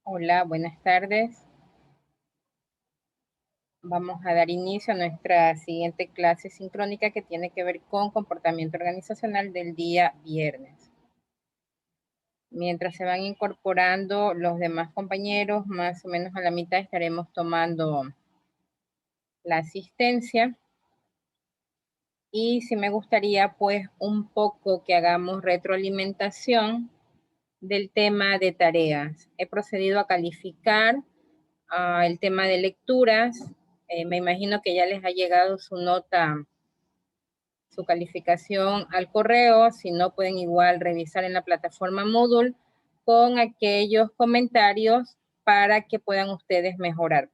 Hola, buenas tardes. Vamos a dar inicio a nuestra siguiente clase sincrónica que tiene que ver con comportamiento organizacional del día viernes. Mientras se van incorporando los demás compañeros, más o menos a la mitad estaremos tomando la asistencia. Y sí me gustaría pues un poco que hagamos retroalimentación del tema de tareas. He procedido a calificar el tema de lecturas. Me imagino que ya les ha llegado su nota, su calificación al correo. Si no, pueden igual revisar en la plataforma Moodle con aquellos comentarios para que puedan ustedes mejorar.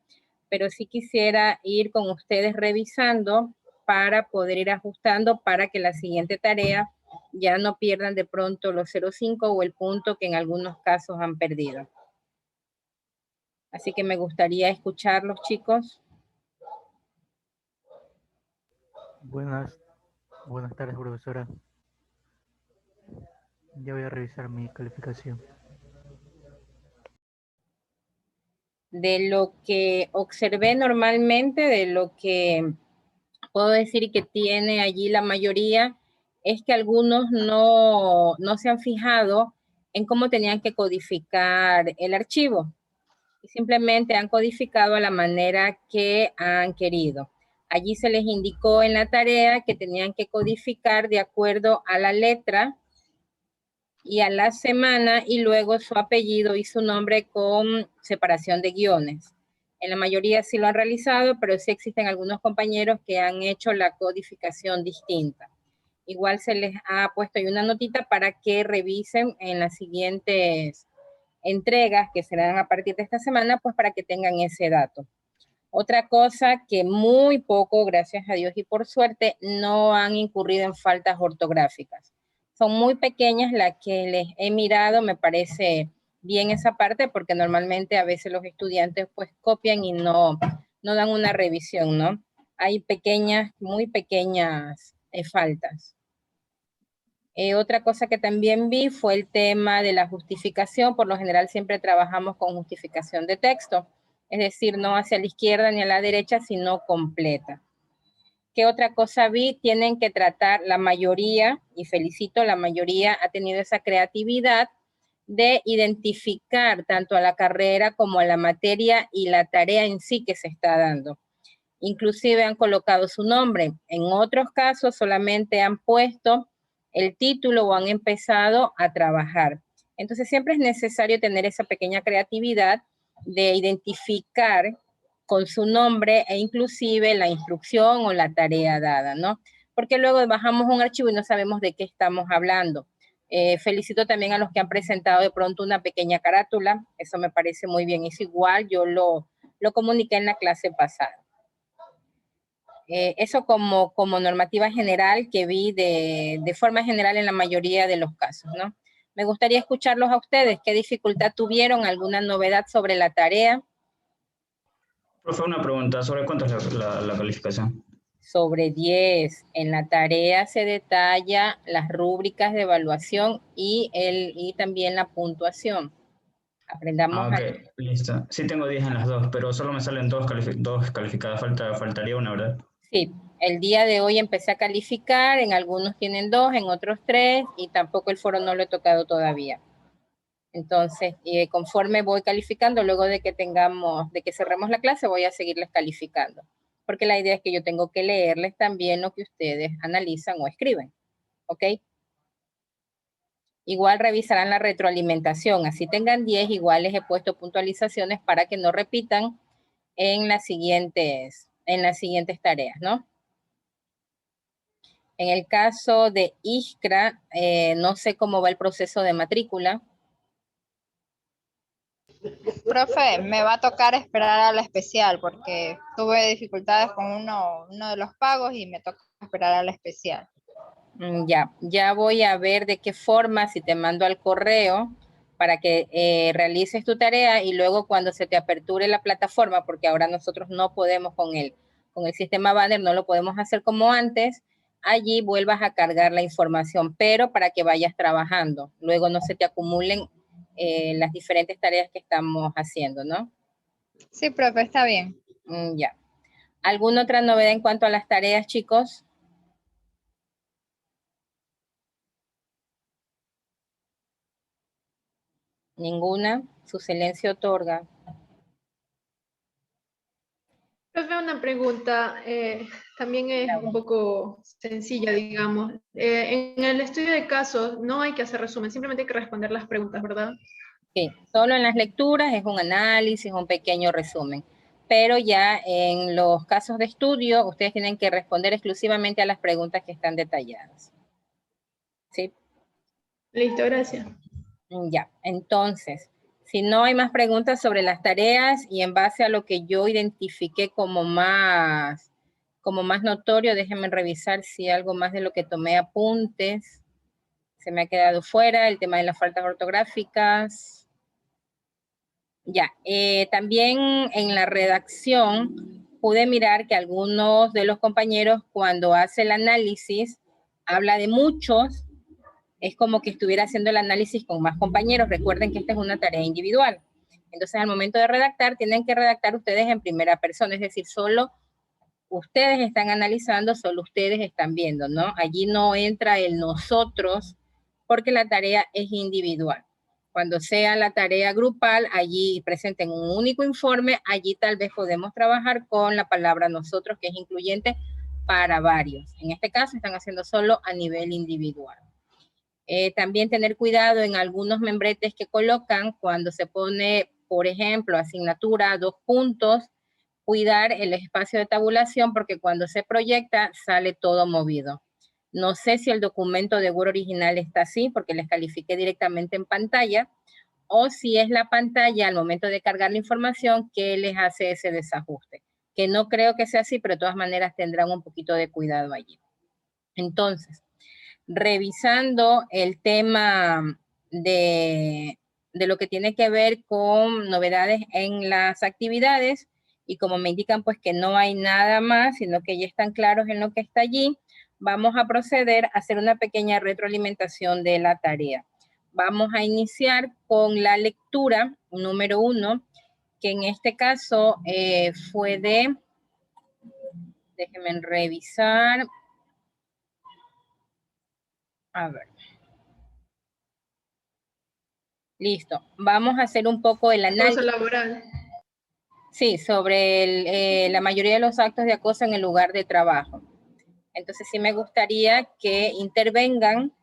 Pero sí quisiera ir con ustedes revisando para poder ir ajustando para que la siguiente tarea ya no pierdan de pronto los 0,5 o el punto que en algunos casos han perdido. Así que me gustaría escucharlos, chicos. Buenas tardes, profesora. Ya voy a revisar mi calificación. De lo que observé normalmente, de lo que puedo decir que tiene allí la mayoría, es que algunos no se han fijado en cómo tenían que codificar el archivo. Y simplemente han codificado a la manera que han querido. Allí se les indicó en la tarea que tenían que codificar de acuerdo a la letra y a la semana y luego su apellido y su nombre con separación de guiones. En la mayoría sí lo han realizado, pero sí existen algunos compañeros que han hecho la codificación distinta. Igual se les ha puesto ahí una notita para que revisen en las siguientes entregas que serán a partir de esta semana, pues para que tengan ese dato. Otra cosa que muy poco, gracias a Dios y por suerte, no han incurrido en faltas ortográficas. Son muy pequeñas las que les he mirado, me parece bien esa parte, porque normalmente a veces los estudiantes pues copian y no dan una revisión, ¿no? Hay pequeñas, muy pequeñas faltas. Otra cosa que también vi fue el tema de la justificación. Por lo general siempre trabajamos con justificación de texto, es decir, no hacia la izquierda ni a la derecha, sino completa. ¿Qué otra cosa vi? Tienen que tratar la mayoría, y felicito, la mayoría ha tenido esa creatividad de identificar tanto a la carrera como a la materia y la tarea en sí que se está dando. Inclusive han colocado su nombre. En otros casos solamente han puesto el título o han empezado a trabajar. Entonces siempre es necesario tener esa pequeña creatividad de identificar con su nombre e inclusive la instrucción o la tarea dada, ¿no? Porque luego bajamos un archivo y no sabemos de qué estamos hablando. Felicito también a los que han presentado de pronto una pequeña carátula, eso me parece muy bien, es igual, yo lo comuniqué en la clase pasada. Eso como normativa general que vi de forma general en la mayoría de los casos, ¿no? Me gustaría escucharlos a ustedes. ¿Qué dificultad tuvieron? ¿Alguna novedad sobre la tarea? Profe, una pregunta. ¿Sobre cuánto es la calificación? Sobre 10. En la tarea se detalla las rúbricas de evaluación y también la puntuación. Aprendamos Ok, listo. Sí tengo 10 en las dos, pero solo me salen dos calificadas. Faltaría una, ¿verdad? Sí, el día de hoy empecé a calificar, en algunos tienen 2, en otros 3, y tampoco el foro no lo he tocado todavía. Entonces, conforme voy calificando, luego de que cerremos la clase, voy a seguirles calificando. Porque la idea es que yo tengo que leerles también lo que ustedes analizan o escriben. ¿Ok? Igual revisarán la retroalimentación. Así tengan 10, igual les he puesto puntualizaciones para que no repitan en las siguientes tareas, ¿no? En el caso de Iskra, no sé cómo va el proceso de matrícula. Profe, me va a tocar esperar a la especial porque tuve dificultades con uno de los pagos y me toca esperar a la especial. Ya voy a ver de qué forma, si te mando al correo para que realices tu tarea y luego cuando se te aperture la plataforma, porque ahora nosotros no podemos con el sistema Banner, no lo podemos hacer como antes, allí vuelvas a cargar la información, pero para que vayas trabajando. Luego no se te acumulen las diferentes tareas que estamos haciendo, ¿no? Sí, profe, está bien. Ya. ¿Alguna otra novedad en cuanto a las tareas, chicos? Ninguna. Su silencio otorga. Profe, una pregunta, también es un poco sencilla, digamos. En el estudio de casos no hay que hacer resumen, simplemente hay que responder las preguntas, ¿verdad? Sí, solo en las lecturas es un análisis, un pequeño resumen. Pero ya en los casos de estudio, ustedes tienen que responder exclusivamente a las preguntas que están detalladas. ¿Sí? Listo, gracias. Ya, entonces, si no hay más preguntas sobre las tareas y en base a lo que yo identifiqué como más notorio, déjenme revisar si algo más de lo que tomé apuntes se me ha quedado fuera, el tema de las faltas ortográficas. Ya, también en la redacción pude mirar que algunos de los compañeros cuando hace el análisis habla de muchos, es como que estuviera haciendo el análisis con más compañeros. Recuerden que esta es una tarea individual. Entonces, al momento de redactar, tienen que redactar ustedes en primera persona, es decir, solo ustedes están analizando, solo ustedes están viendo, ¿no? Allí no entra el nosotros, porque la tarea es individual. Cuando sea la tarea grupal, allí presenten un único informe, allí tal vez podemos trabajar con la palabra nosotros, que es incluyente para varios. En este caso, están haciendo solo a nivel individual. También tener cuidado en algunos membretes que colocan cuando se pone, por ejemplo, asignatura, 2 puntos, cuidar el espacio de tabulación porque cuando se proyecta sale todo movido. No sé si el documento de Word original está así porque les califiqué directamente en pantalla o si es la pantalla al momento de cargar la información que les hace ese desajuste. Que no creo que sea así, pero de todas maneras tendrán un poquito de cuidado allí. Entonces, revisando el tema de lo que tiene que ver con novedades en las actividades y como me indican pues que no hay nada más, sino que ya están claros en lo que está allí, vamos a proceder a hacer una pequeña retroalimentación de la tarea. Vamos a iniciar con la lectura número 1, que en este caso fue de, déjenme revisar, a ver. Listo. Vamos a hacer un poco el análisis. Acoso laboral. Sí, sobre la mayoría de los actos de acoso en el lugar de trabajo. Entonces sí me gustaría que intervengan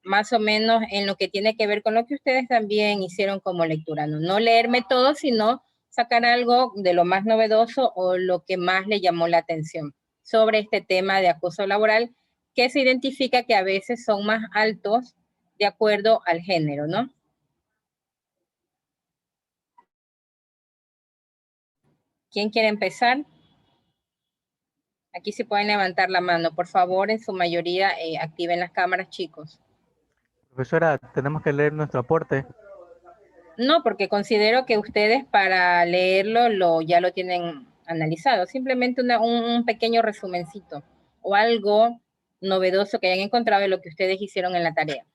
más o menos en lo que tiene que ver con lo que ustedes también hicieron como lectura. No leerme todo, sino sacar algo de lo más novedoso o lo que más le llamó la atención sobre este tema de acoso laboral, que se identifica que a veces son más altos de acuerdo al género, ¿no? ¿Quién quiere empezar? Aquí se pueden levantar la mano. Por favor, en su mayoría, activen las cámaras, chicos. Profesora, tenemos que leer nuestro aporte. No, porque considero que ustedes para leerlo ya lo tienen analizado. Simplemente un pequeño resumencito o algo novedoso que hayan encontrado de lo que ustedes hicieron en la tarea.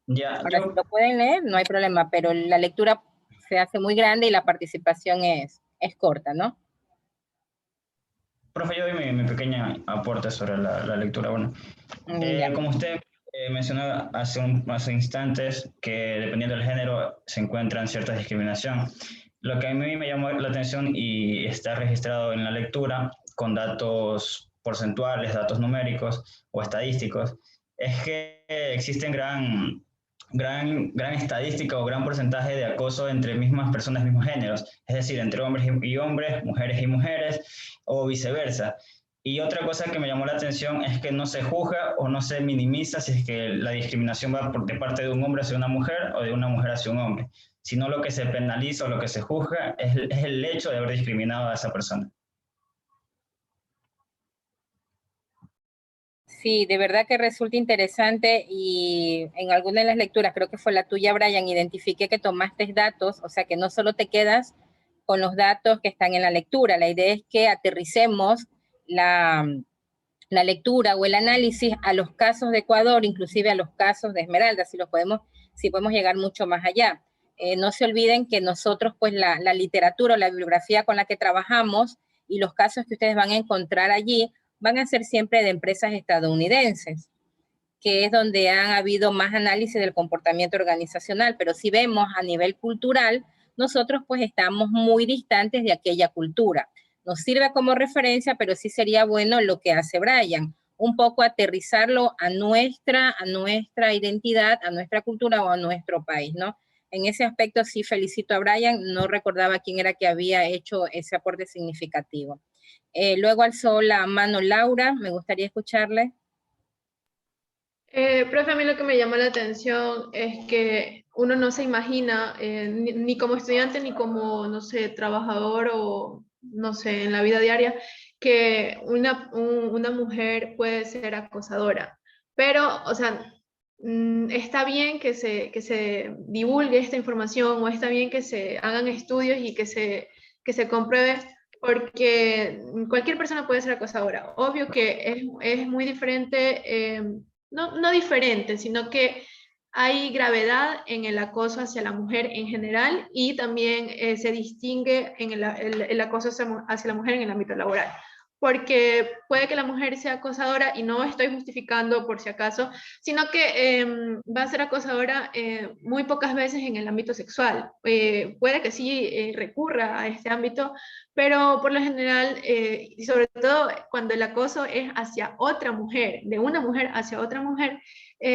Ya, Ahora, si lo pueden leer, no hay problema, pero la lectura se hace muy grande y la participación es corta, ¿no? profe, yo doy mi pequeña aporte sobre la lectura. Bueno, Ya. como usted mencionó hace instantes, que dependiendo del género se encuentran ciertas discriminación. Lo que a mí me llamó la atención y está registrado en la lectura con datos porcentuales, datos numéricos o estadísticos, es que existen gran estadística o gran porcentaje de acoso entre mismas personas, mismos géneros, es decir, entre hombres y hombres, mujeres y mujeres, o viceversa. Y otra cosa que me llamó la atención es que no se juzga o no se minimiza si es que la discriminación va de parte de un hombre hacia una mujer o de una mujer hacia un hombre, sino lo que se penaliza o lo que se juzga es el hecho de haber discriminado a esa persona. Sí, de verdad que resulta interesante y en alguna de las lecturas, creo que fue la tuya, Brian, identifiqué que tomaste datos, o sea que no solo te quedas con los datos que están en la lectura, la idea es que aterricemos la lectura o el análisis a los casos de Ecuador, inclusive a los casos de Esmeralda, si podemos llegar mucho más allá. no se olviden que nosotros, pues la literatura o la bibliografía con la que trabajamos y los casos que ustedes van a encontrar allí van a ser siempre de empresas estadounidenses, que es donde han habido más análisis del comportamiento organizacional, pero si vemos a nivel cultural, nosotros pues estamos muy distantes de aquella cultura. Nos sirve como referencia, pero sí sería bueno lo que hace Brian, un poco aterrizarlo a nuestra identidad, a nuestra cultura o a nuestro país, ¿no? En ese aspecto sí felicito a Brian, no recordaba quién era que había hecho ese aporte significativo. Luego alzó la mano Laura, me gustaría escucharle. Profe, a mí lo que me llama la atención es que uno no se imagina, ni como estudiante, ni como, no sé, trabajador o, no sé, en la vida diaria, que una mujer puede ser acosadora. Pero, o sea, está bien que se divulgue esta información o está bien que se hagan estudios y que se compruebe, porque cualquier persona puede ser acosadora. Obvio que es muy diferente. No diferente, sino que hay gravedad en el acoso hacia la mujer en general y también se distingue en el acoso hacia la mujer en el ámbito laboral. Porque puede que la mujer sea acosadora, y no estoy justificando por si acaso, sino que va a ser acosadora muy pocas veces en el ámbito sexual. Puede que sí recurra a este ámbito, pero por lo general, y sobre todo cuando el acoso es hacia otra mujer, de una mujer hacia otra mujer,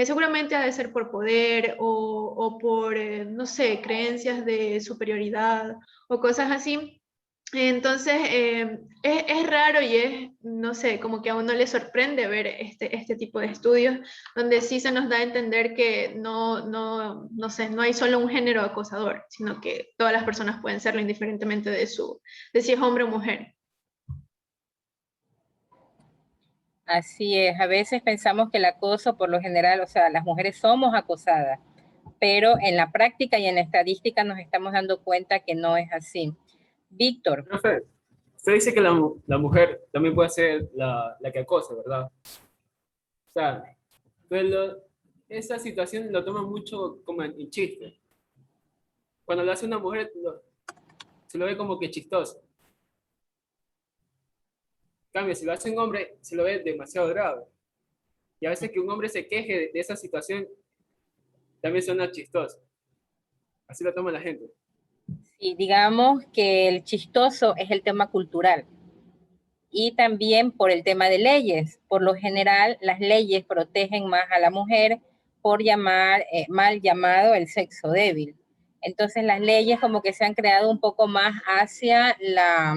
seguramente ha de ser por poder o por, no sé, creencias de superioridad o cosas así. Entonces, es raro y es, no sé, como que a uno le sorprende ver este tipo de estudios donde sí se nos da a entender que no sé, no hay solo un género acosador, sino que todas las personas pueden serlo indiferentemente de si es hombre o mujer. Así es, a veces pensamos que el acoso por lo general, o sea, las mujeres somos acosadas, pero en la práctica y en la estadística nos estamos dando cuenta que no es así. Víctor. Profe, usted dice que la mujer también puede ser la que acosa, ¿verdad? O sea, pero esa situación lo toma mucho como en chiste. Cuando lo hace una mujer, se lo ve como que chistoso. En cambio, si lo hace un hombre, se lo ve demasiado grave. Y a veces que un hombre se queje de esa situación, también suena chistoso. Así lo toma la gente. Sí, digamos que el chistoso es el tema cultural y también por el tema de leyes. Por lo general, las leyes protegen más a la mujer por mal llamado el sexo débil. Entonces, las leyes como que se han creado un poco más hacia la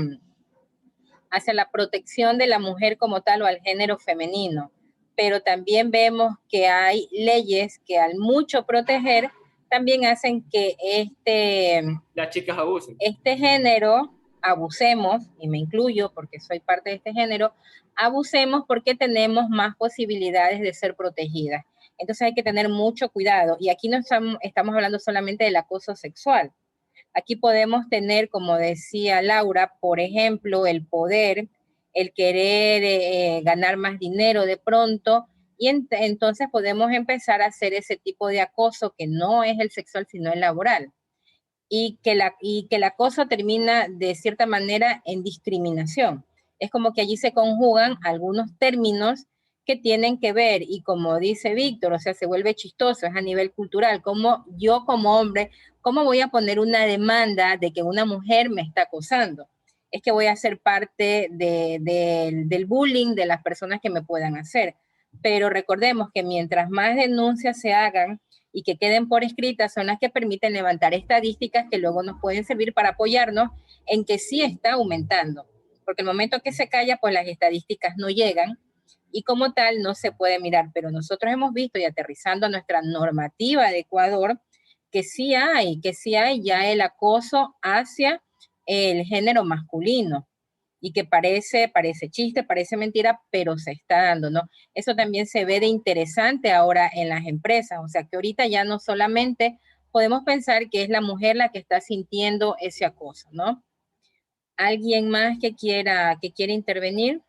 protección de la mujer como tal o al género femenino. Pero también vemos que hay leyes que al mucho proteger también hacen que las chicas abusen. Este género abusemos, y me incluyo porque soy parte de este género, abusemos porque tenemos más posibilidades de ser protegidas. Entonces hay que tener mucho cuidado. Y aquí no estamos hablando solamente del acoso sexual. Aquí podemos tener, como decía Laura, por ejemplo, el poder, el querer ganar más dinero de pronto, y entonces podemos empezar a hacer ese tipo de acoso que no es el sexual, sino el laboral. Y que el acoso termina de cierta manera en discriminación. Es como que allí se conjugan algunos términos que tienen que ver, y como dice Víctor, o sea, se vuelve chistoso, es a nivel cultural, como yo como hombre, ¿cómo voy a poner una demanda de que una mujer me está acosando? Es que voy a ser parte del bullying de las personas que me puedan hacer. Pero recordemos que mientras más denuncias se hagan y que queden por escritas son las que permiten levantar estadísticas que luego nos pueden servir para apoyarnos en que sí está aumentando. Porque el momento que se calla, pues las estadísticas no llegan y como tal no se puede mirar. Pero nosotros hemos visto, y aterrizando a nuestra normativa de Ecuador, que sí hay ya el acoso hacia el género masculino y que parece chiste, parece mentira, pero se está dando, ¿no? Eso también se ve de interesante ahora en las empresas, o sea que ahorita ya no solamente podemos pensar que es la mujer la que está sintiendo ese acoso, ¿no? ¿Alguien más que quiera intervenir?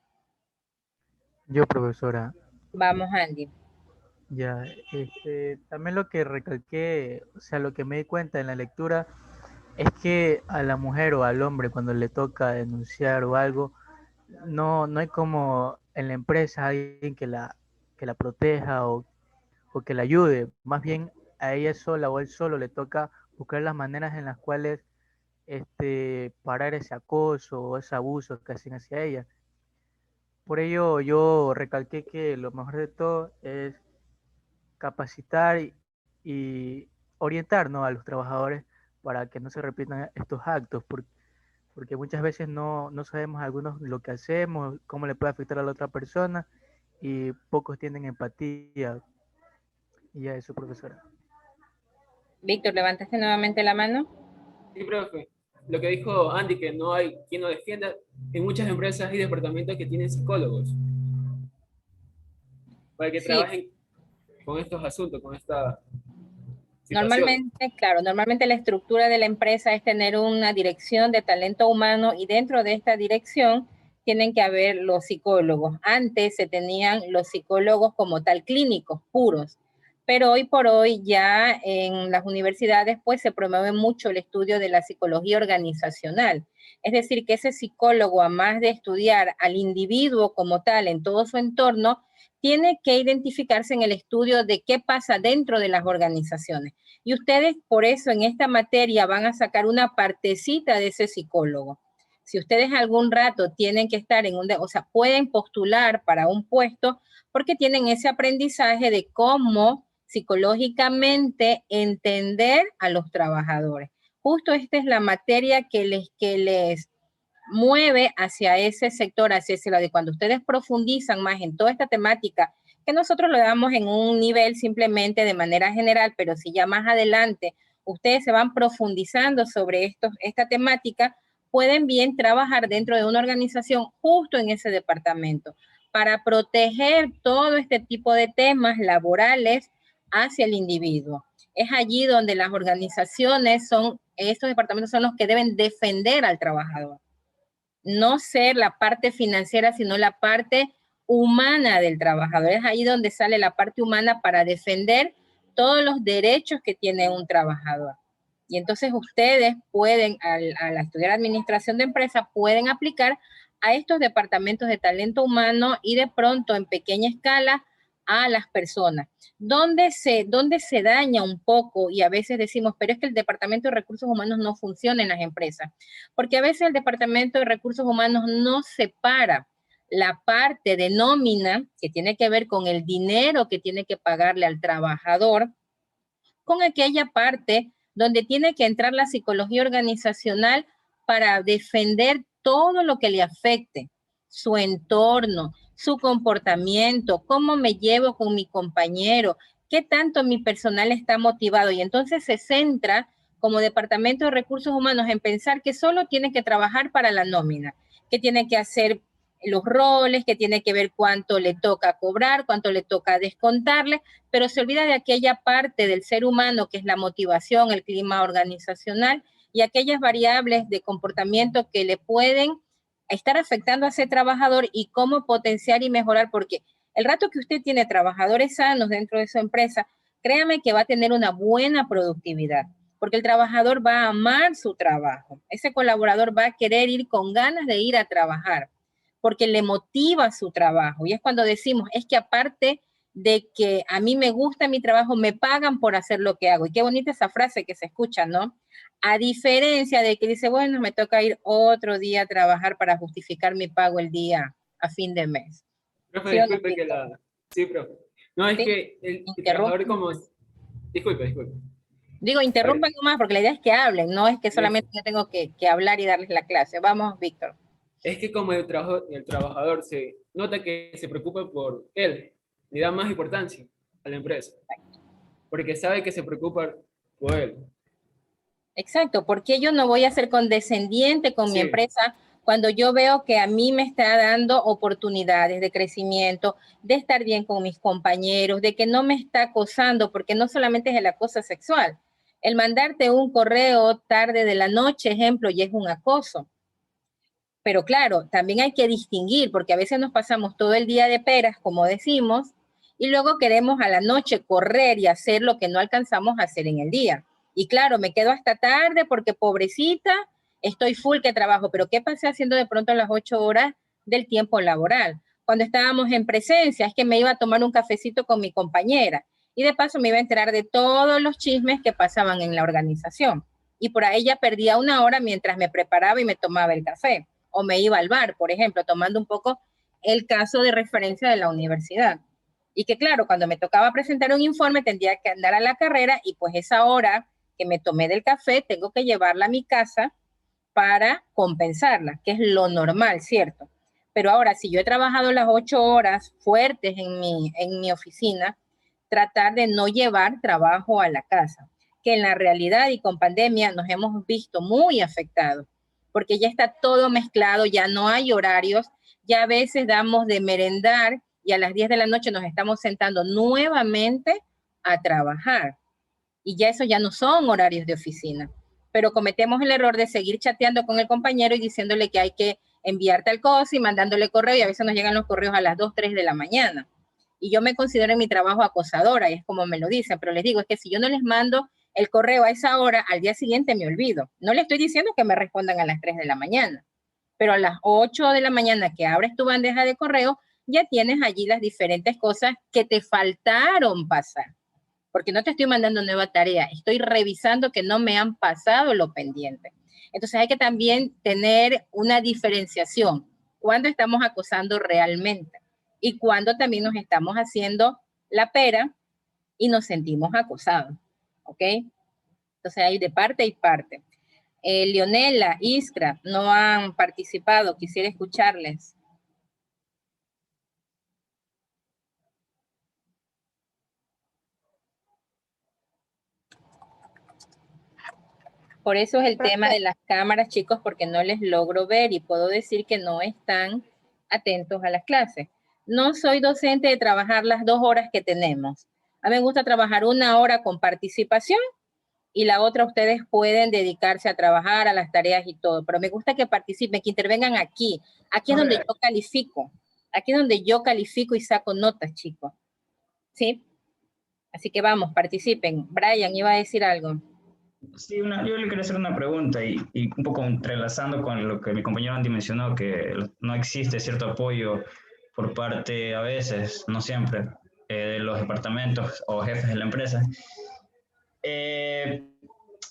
Yo, profesora. Vamos, Andy. Ya, también lo que recalqué, o sea, lo que me di cuenta en la lectura es que a la mujer o al hombre cuando le toca denunciar o algo, no hay como en la empresa alguien que la proteja o que la ayude. Más bien a ella sola o a él solo le toca buscar las maneras en las cuales parar ese acoso o ese abuso que hacen hacia ella. Por ello yo recalqué que lo mejor de todo es capacitar y orientar, ¿no?, a los trabajadores para que no se repitan estos actos, porque muchas veces no sabemos algunos lo que hacemos, cómo le puede afectar a la otra persona y pocos tienen empatía. Y ya eso, profesora. Víctor, ¿levantaste nuevamente la mano? Sí, profe. Lo que dijo Andy, que no hay quien lo defienda, en muchas empresas y departamentos que tienen psicólogos para que Sí, trabajen con estos asuntos, con esta situación. normalmente, claro, normalmente la estructura de la empresa es tener una dirección de talento humano y dentro de esta dirección tienen que haber los psicólogos. Antes se tenían los psicólogos como tal clínicos puros, pero hoy por hoy ya en las universidades pues se promueve mucho el estudio de la psicología organizacional. Es decir, que ese psicólogo, a más de estudiar al individuo como tal en todo su entorno, tiene que identificarse en el estudio de qué pasa dentro de las organizaciones. Y ustedes por eso en esta materia van a sacar una partecita de ese psicólogo. Si ustedes algún rato tienen que estar o sea, pueden postular para un puesto porque tienen ese aprendizaje de cómo psicológicamente entender a los trabajadores. Justo esta es la materia que les mueve hacia ese sector, hacia ese lado. Y cuando ustedes profundizan más en toda esta temática, que nosotros lo damos en un nivel simplemente de manera general, pero si ya más adelante ustedes se van profundizando sobre esta temática, pueden bien trabajar dentro de una organización justo en ese departamento para proteger todo este tipo de temas laborales hacia el individuo. Es allí donde las organizaciones estos departamentos son los que deben defender al trabajador, no ser la parte financiera, sino la parte humana del trabajador. Es ahí donde sale la parte humana para defender todos los derechos que tiene un trabajador. Y entonces ustedes pueden, al estudiar administración de empresas, pueden aplicar a estos departamentos de talento humano y de pronto en pequeña escala a las personas. ¿Dónde se daña un poco? Y a veces decimos, pero es que el departamento de recursos humanos no funciona en las empresas, porque a veces el Departamento de Recursos Humanos no separa la parte de nómina, que tiene que ver con el dinero que tiene que pagarle al trabajador, con aquella parte donde tiene que entrar la psicología organizacional para defender todo lo que le afecte, su entorno, su comportamiento, cómo me llevo con mi compañero, qué tanto mi personal está motivado. Y entonces se centra como Departamento de Recursos Humanos en pensar que solo tiene que trabajar para la nómina, que tiene que hacer los roles, que tiene que ver cuánto le toca cobrar, cuánto le toca descontarle, pero se olvida de aquella parte del ser humano que es la motivación, el clima organizacional y aquellas variables de comportamiento que le pueden estar afectando a ese trabajador y cómo potenciar y mejorar, porque el rato que usted tiene trabajadores sanos dentro de su empresa, créame que va a tener una buena productividad, porque el trabajador va a amar su trabajo, ese colaborador va a querer ir con ganas de ir a trabajar, porque le motiva su trabajo. Y es cuando decimos, es que aparte de que a mí me gusta mi trabajo, me pagan por hacer lo que hago. Y qué bonita esa frase que se escucha, ¿no? A diferencia de que dice, bueno, me toca ir otro día a trabajar para justificar mi pago el día a fin de mes. Profe, ¿Sí o no, disculpe que Víctor? la... Sí, profe. No, es ¿Sí? que el trabajador Interrumpan. como... Disculpe. Digo, A ver, interrumpan nomás porque la idea es que hablen, no es que eso. solamente yo tengo que hablar y darles la clase. Vamos, Víctor. Es que como el trabajador se nota que se preocupa por él, le da más importancia a la empresa, porque sabe que se preocupa por él. Exacto, porque yo no voy a ser condescendiente con mi Sí, empresa cuando yo veo que a mí me está dando oportunidades de crecimiento, de estar bien con mis compañeros, de que no me está acosando, porque no solamente es el acoso sexual. El mandarte un correo tarde de la noche, ejemplo, y es un acoso. Pero claro, también hay que distinguir, porque a veces nos pasamos todo el día de peras, como decimos, y luego queremos a la noche correr y hacer lo que no alcanzamos a hacer en el día. Y claro, me quedo hasta tarde porque pobrecita, estoy full que trabajo, pero ¿qué pasé haciendo de pronto las 8 horas del tiempo laboral? Cuando estábamos en presencia, es que me iba a tomar un cafecito con mi compañera y de paso me iba a enterar de todos los chismes que pasaban en la organización. Y por ahí ya perdía 1 hora mientras me preparaba y me tomaba el café. O me iba al bar, por ejemplo, tomando un poco el caso de referencia de la universidad. Y que claro, cuando me tocaba presentar un informe tendría que andar a la carrera y pues esa hora que me tomé del café tengo que llevarla a mi casa para compensarla, que es lo normal, ¿cierto? Pero ahora, si yo he trabajado las 8 horas fuertes en mi oficina, tratar de no llevar trabajo a la casa, que en la realidad y con pandemia nos hemos visto muy afectados, porque ya está todo mezclado, ya no hay horarios, ya a veces damos de merendar y a las 10 de la noche nos estamos sentando nuevamente a trabajar. Y ya eso ya no son horarios de oficina. Pero cometemos el error de seguir chateando con el compañero y diciéndole que hay que enviar tal cosa y mandándole correo, y a veces nos llegan los correos a las 2, 3 de la mañana. Y yo me considero en mi trabajo acosadora, y es como me lo dicen, pero les digo, es que si yo no les mando el correo a esa hora, al día siguiente me olvido. No le estoy diciendo que me respondan a las 3 de la mañana, pero a las 8 de la mañana que abres tu bandeja de correo, ya tienes allí las diferentes cosas que te faltaron pasar. Porque no te estoy mandando nueva tarea, estoy revisando que no me han pasado lo pendiente. Entonces hay que también tener una diferenciación, cuando estamos acosando realmente y cuando también nos estamos haciendo la pera y nos sentimos acosados, ¿ok? Entonces hay de parte y parte. Leonela, Iskra, no han participado, quisiera escucharles. Por eso es el tema de las cámaras, chicos, porque no les logro ver y puedo decir que no están atentos a las clases. No soy docente de trabajar las 2 horas que tenemos. A mí me gusta trabajar 1 hora con participación y la otra ustedes pueden dedicarse a trabajar, a las tareas y todo, pero me gusta que participen, que intervengan aquí. Aquí es donde yo califico. Aquí es donde yo califico y saco notas, chicos. ¿Sí? Así que vamos, participen. Brian, iba a decir algo. Sí, yo le quería hacer una pregunta y un poco entrelazando con lo que mi compañero Andy mencionó, que no existe cierto apoyo por parte, a veces, no siempre, de los departamentos o jefes de la empresa.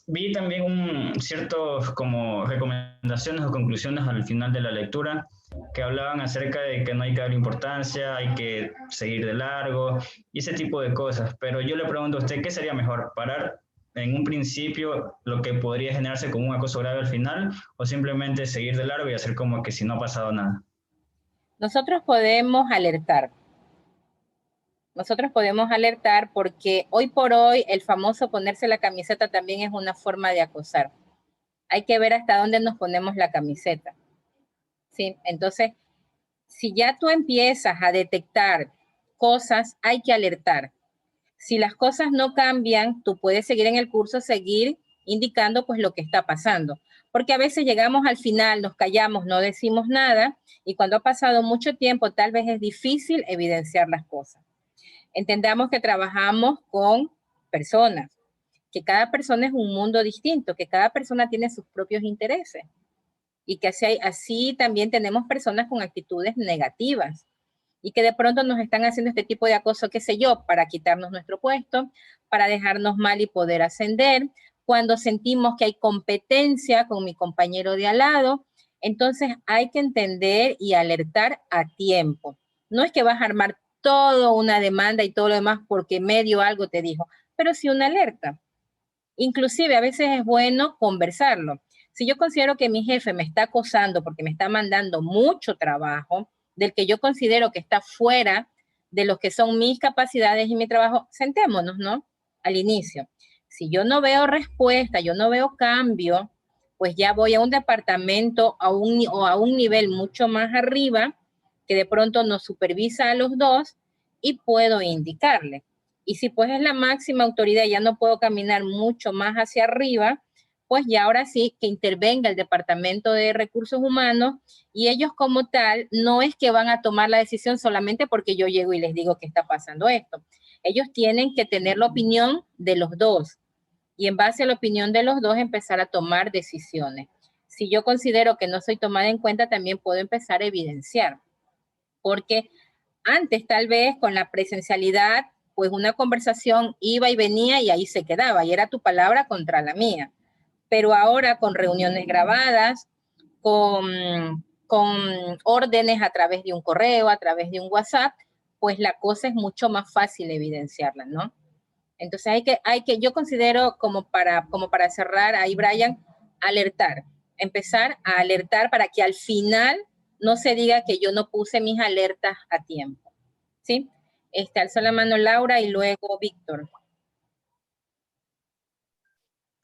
Vi también ciertos como recomendaciones o conclusiones al final de la lectura que hablaban acerca de que no hay que darle importancia, hay que seguir de largo y ese tipo de cosas. Pero yo le pregunto a usted, ¿qué sería mejor? ¿Parar en un principio lo que podría generarse como un acoso grave al final o simplemente seguir de largo y hacer como que si no ha pasado nada? Nosotros podemos alertar. Nosotros podemos alertar porque hoy por hoy el famoso ponerse la camiseta también es una forma de acosar. Hay que ver hasta dónde nos ponemos la camiseta. ¿Sí? Entonces, si ya tú empiezas a detectar cosas, hay que alertar. Si las cosas no cambian, tú puedes seguir en el curso, seguir indicando pues lo que está pasando. Porque a veces llegamos al final, nos callamos, no decimos nada y cuando ha pasado mucho tiempo tal vez es difícil evidenciar las cosas. Entendamos que trabajamos con personas, que cada persona es un mundo distinto, que cada persona tiene sus propios intereses y que así también tenemos personas con actitudes negativas y que de pronto nos están haciendo este tipo de acoso, qué sé yo, para quitarnos nuestro puesto, para dejarnos mal y poder ascender, cuando sentimos que hay competencia con mi compañero de al lado. Entonces hay que entender y alertar a tiempo. No es que vas a armar toda una demanda y todo lo demás porque medio algo te dijo, pero sí una alerta. Inclusive a veces es bueno conversarlo. Si yo considero que mi jefe me está acosando porque me está mandando mucho trabajo, del que yo considero que está fuera de lo que son mis capacidades y mi trabajo, sentémonos, ¿no? Al inicio. Si yo no veo respuesta, yo no veo cambio, pues ya voy a un departamento o a un nivel mucho más arriba que de pronto nos supervisa a los dos y puedo indicarle. Y si pues es la máxima autoridad, ya no puedo caminar mucho más hacia arriba, pues ya ahora sí que intervenga el Departamento de Recursos Humanos y ellos como tal no es que van a tomar la decisión solamente porque yo llego y les digo que está pasando esto. Ellos tienen que tener la opinión de los dos y en base a la opinión de los dos empezar a tomar decisiones. Si yo considero que no soy tomada en cuenta, también puedo empezar a evidenciar, porque antes tal vez con la presencialidad, pues una conversación iba y venía y ahí se quedaba y era tu palabra contra la mía. Pero ahora con reuniones grabadas, con órdenes a través de un correo, a través de un WhatsApp, pues la cosa es mucho más fácil evidenciarla, ¿no? Entonces yo considero como para cerrar ahí, Brian, alertar, empezar a alertar para que al final no se diga que yo no puse mis alertas a tiempo, ¿sí? Alzó la mano Laura y luego Víctor.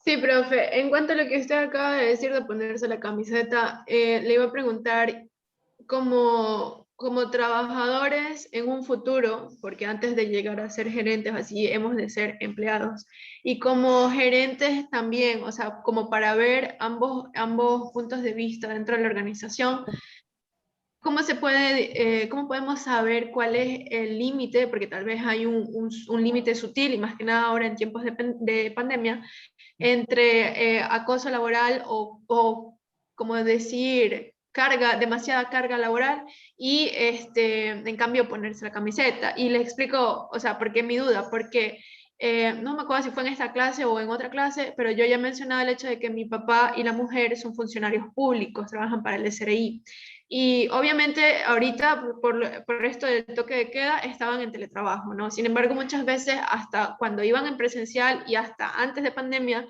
Sí, profe, en cuanto a lo que usted acaba de decir de ponerse la camiseta, le iba a preguntar como trabajadores en un futuro, porque antes de llegar a ser gerentes así hemos de ser empleados, y como gerentes también, o sea, como para ver ambos puntos de vista dentro de la organización. ¿Cómo cómo podemos saber cuál es el límite? Porque tal vez hay un límite sutil, y más que nada ahora en tiempos de pandemia, entre acoso laboral o, como decir, demasiada carga laboral y en cambio ponerse la camiseta. Y le explico, o sea, ¿por qué mi duda? Porque no me acuerdo si fue en esta clase o en otra clase, pero yo ya mencionaba el hecho de que mi papá y la mujer son funcionarios públicos, trabajan para el SRI. Y obviamente ahorita, por esto del toque de queda, estaban en teletrabajo, ¿no? Sin embargo, muchas veces, hasta cuando iban en presencial y hasta antes de pandemia,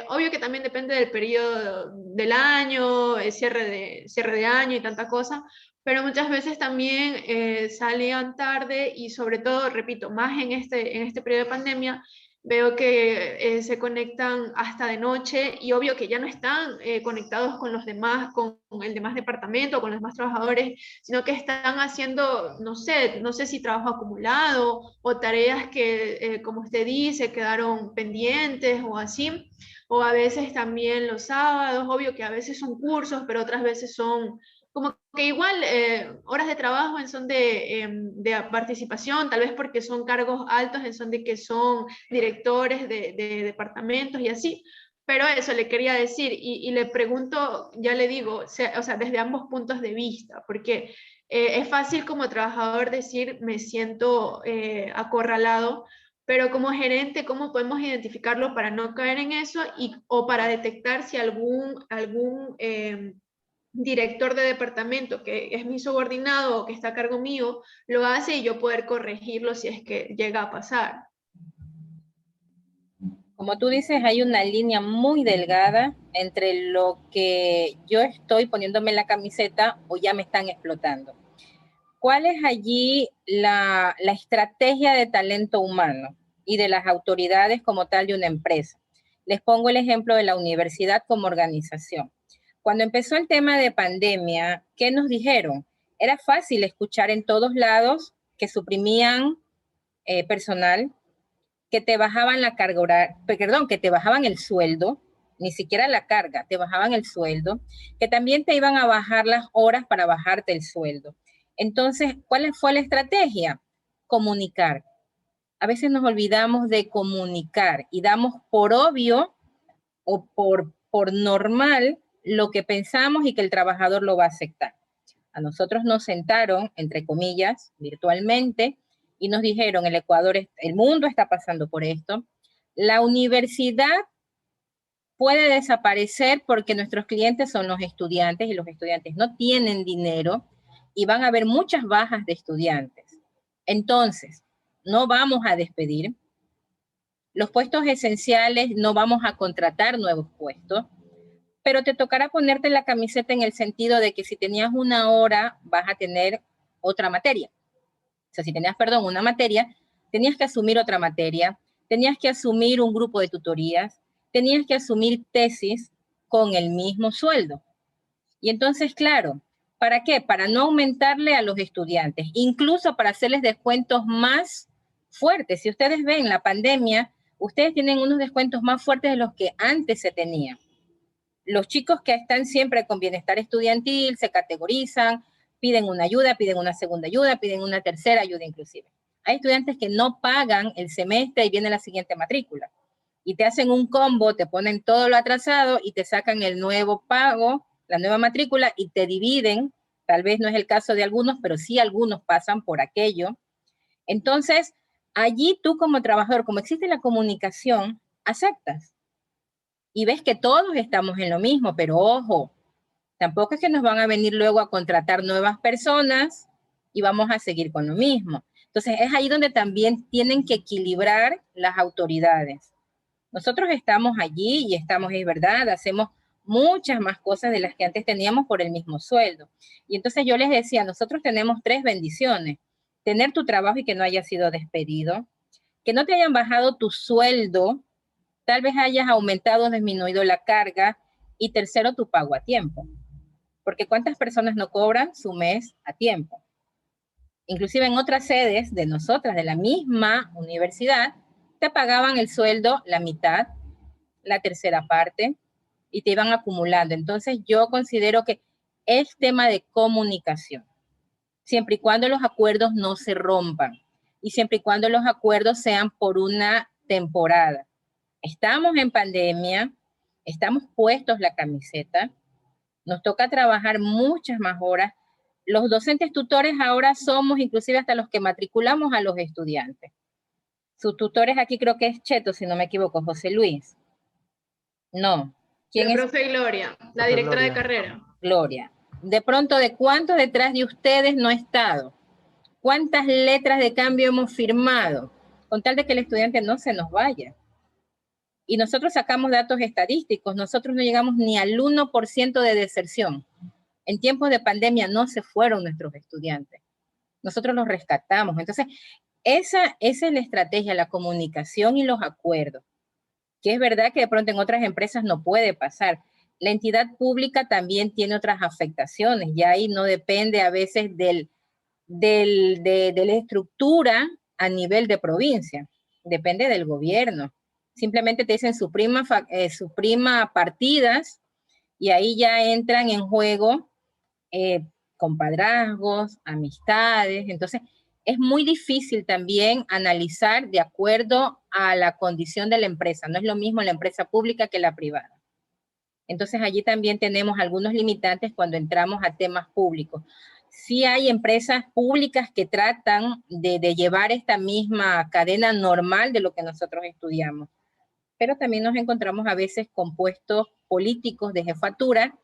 obvio que también depende del periodo del año, el cierre de año y tanta cosa, pero muchas veces también salían tarde y sobre todo, repito, más en este periodo de pandemia, veo que se conectan hasta de noche y obvio que ya no están conectados con los demás, con el demás departamento, con los demás trabajadores, sino que están haciendo, no sé si trabajo acumulado o tareas que, como usted dice, quedaron pendientes o así. O a veces también los sábados, obvio que a veces son cursos, pero otras veces son como que igual horas de trabajo en son de participación, tal vez porque son cargos altos en son de que son directores de departamentos y así. Pero eso le quería decir y le pregunto, ya le digo, o sea, desde ambos puntos de vista, porque es fácil como trabajador decir me siento acorralado, pero como gerente, ¿cómo podemos identificarlo para no caer en eso o para detectar si algún director de departamento que es mi subordinado o que está a cargo mío lo hace y yo poder corregirlo si es que llega a pasar? Como tú dices, hay una línea muy delgada entre lo que yo estoy poniéndome la camiseta o ya me están explotando. ¿Cuál es allí la estrategia de talento humano y de las autoridades como tal de una empresa? Les pongo el ejemplo de la universidad como organización. Cuando empezó el tema de pandemia, ¿qué nos dijeron? Era fácil escuchar en todos lados que suprimían personal, que te bajaban la carga horaria, perdón, que te bajaban el sueldo, ni siquiera la carga, te bajaban el sueldo, que también te iban a bajar las horas para bajarte el sueldo. Entonces, ¿cuál fue la estrategia? Comunicar. A veces nos olvidamos de comunicar y damos por obvio o por normal lo que pensamos y que el trabajador lo va a aceptar. A nosotros nos sentaron, entre comillas, virtualmente, y nos dijeron, el Ecuador, el mundo está pasando por esto. La universidad puede desaparecer porque nuestros clientes son los estudiantes y los estudiantes no tienen dinero y van a haber muchas bajas de estudiantes. Entonces, no vamos a despedir. Los puestos esenciales no vamos a contratar nuevos puestos, pero te tocará ponerte la camiseta en el sentido de que si tenías una hora, vas a tener otra materia. O sea, si tenías, perdón, una materia, tenías que asumir otra materia, tenías que asumir un grupo de tutorías, tenías que asumir tesis con el mismo sueldo. Y entonces, claro, ¿para qué? Para no aumentarle a los estudiantes, incluso para hacerles descuentos más fuertes. Si ustedes ven la pandemia, ustedes tienen unos descuentos más fuertes de los que antes se tenían. Los chicos que están siempre con bienestar estudiantil se categorizan, piden una ayuda, piden una segunda ayuda, piden una tercera ayuda inclusive. Hay estudiantes que no pagan el semestre y viene la siguiente matrícula. Y te hacen un combo, te ponen todo lo atrasado y te sacan el nuevo pago, la nueva matrícula y te dividen. Tal vez no es el caso de algunos, pero sí algunos pasan por aquello. Entonces, allí tú como trabajador, como existe la comunicación, aceptas. Y ves que todos estamos en lo mismo, pero ojo, tampoco es que nos van a venir luego a contratar nuevas personas y vamos a seguir con lo mismo. Entonces, es ahí donde también tienen que equilibrar las autoridades. Nosotros estamos allí y estamos, es verdad, hacemos muchas más cosas de las que antes teníamos por el mismo sueldo. Y entonces yo les decía, nosotros tenemos 3 bendiciones. Tener tu trabajo y que no hayas sido despedido, que no te hayan bajado tu sueldo, tal vez hayas aumentado o disminuido la carga, y tercero, tu pago a tiempo. Porque ¿cuántas personas no cobran su mes a tiempo? Inclusive en otras sedes de nosotras, de la misma universidad, te pagaban el sueldo la mitad, la tercera parte, y te iban acumulando. Entonces yo considero que es tema de comunicación, siempre y cuando los acuerdos no se rompan, y siempre y cuando los acuerdos sean por una temporada. Estamos en pandemia, estamos puestos la camiseta, nos toca trabajar muchas más horas. Los docentes tutores ahora somos inclusive hasta los que matriculamos a los estudiantes. Sus tutores aquí creo que es Cheto, si no me equivoco, José Luis. No. ¿Quién La es? profe Gloria, la directora de carrera. Gloria. De pronto, ¿de cuántos detrás de ustedes no he estado? ¿Cuántas letras de cambio hemos firmado? Con tal de que el estudiante no se nos vaya. Y nosotros sacamos datos estadísticos, nosotros no llegamos ni al 1% de deserción. En tiempos de pandemia no se fueron nuestros estudiantes. Nosotros los rescatamos. Entonces, esa es la estrategia, la comunicación y los acuerdos. Que es verdad que de pronto en otras empresas no puede pasar. La entidad pública también tiene otras afectaciones, y ahí no depende a veces de la estructura a nivel de provincia, depende del gobierno. Simplemente te dicen suprima partidas y ahí ya entran en juego compadrazgos, amistades. Entonces, es muy difícil también analizar de acuerdo a la condición de la empresa. No es lo mismo la empresa pública que la privada. Entonces, allí también tenemos algunos limitantes cuando entramos a temas públicos. Sí hay empresas públicas que tratan de llevar esta misma cadena normal de lo que nosotros estudiamos, pero también nos encontramos a veces con puestos políticos de jefatura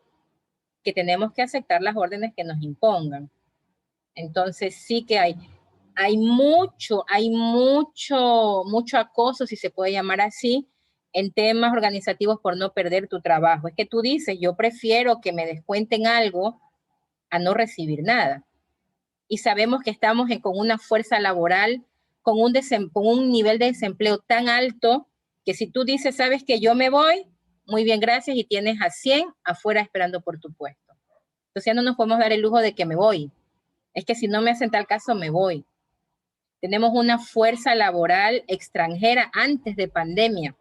que tenemos que aceptar las órdenes que nos impongan. Entonces sí que hay mucho acoso, si se puede llamar así, en temas organizativos por no perder tu trabajo. Es que tú dices, yo prefiero que me descuenten algo a no recibir nada. Y sabemos que estamos con una fuerza laboral, con un nivel de desempleo tan alto, que si tú dices, sabes que yo me voy, muy bien, gracias, y tienes a 100 afuera esperando por tu puesto. Entonces ya no nos podemos dar el lujo de que me voy. Es que si no me hacen tal caso, me voy. Tenemos una fuerza laboral extranjera antes de pandemia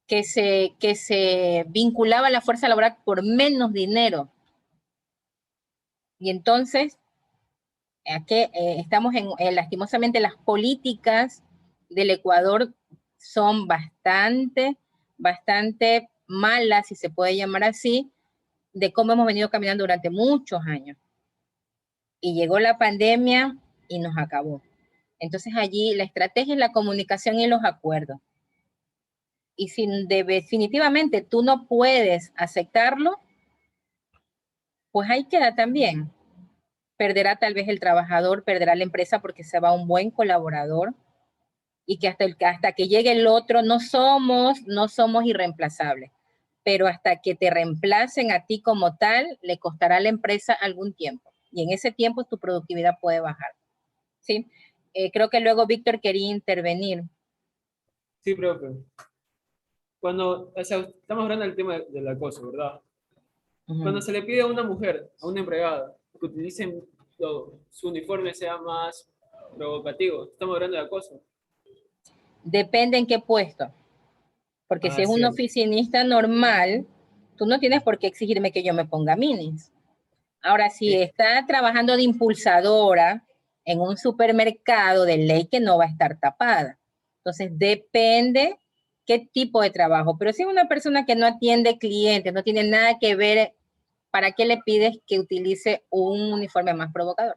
que se vinculaba a la fuerza laboral por menos dinero. Y entonces, aquí, estamos lastimosamente, las políticas del Ecuador son bastante malas, si se puede llamar así, de cómo hemos venido caminando durante muchos años. Y llegó la pandemia y nos acabó. Entonces allí la estrategia es la comunicación y los acuerdos. Y si definitivamente tú no puedes aceptarlo, pues ahí queda también. Perderá tal vez el trabajador, perderá la empresa porque se va un buen colaborador, y que hasta que llegue el otro no somos irreemplazables. Pero hasta que te reemplacen a ti como tal, le costará a la empresa algún tiempo. Y en ese tiempo tu productividad puede bajar. ¿Sí? Creo que luego Víctor quería intervenir. Sí, profe. Cuando, o sea, estamos hablando del tema del acoso, ¿verdad? Cuando se le pide a una mujer, a una empleada, que utilicen su uniforme sea más provocativo, estamos hablando de acoso. Depende en qué puesto. Porque si es un Cierto. oficinista normal, tú no tienes por qué exigirme que yo me ponga minis. Ahora, si Sí. está trabajando de impulsadora en un supermercado, de ley que no va a estar tapada. Entonces, depende qué tipo de trabajo. Pero si es una persona que no atiende clientes, no tiene nada que ver, ¿para qué le pides que utilice un uniforme más provocador?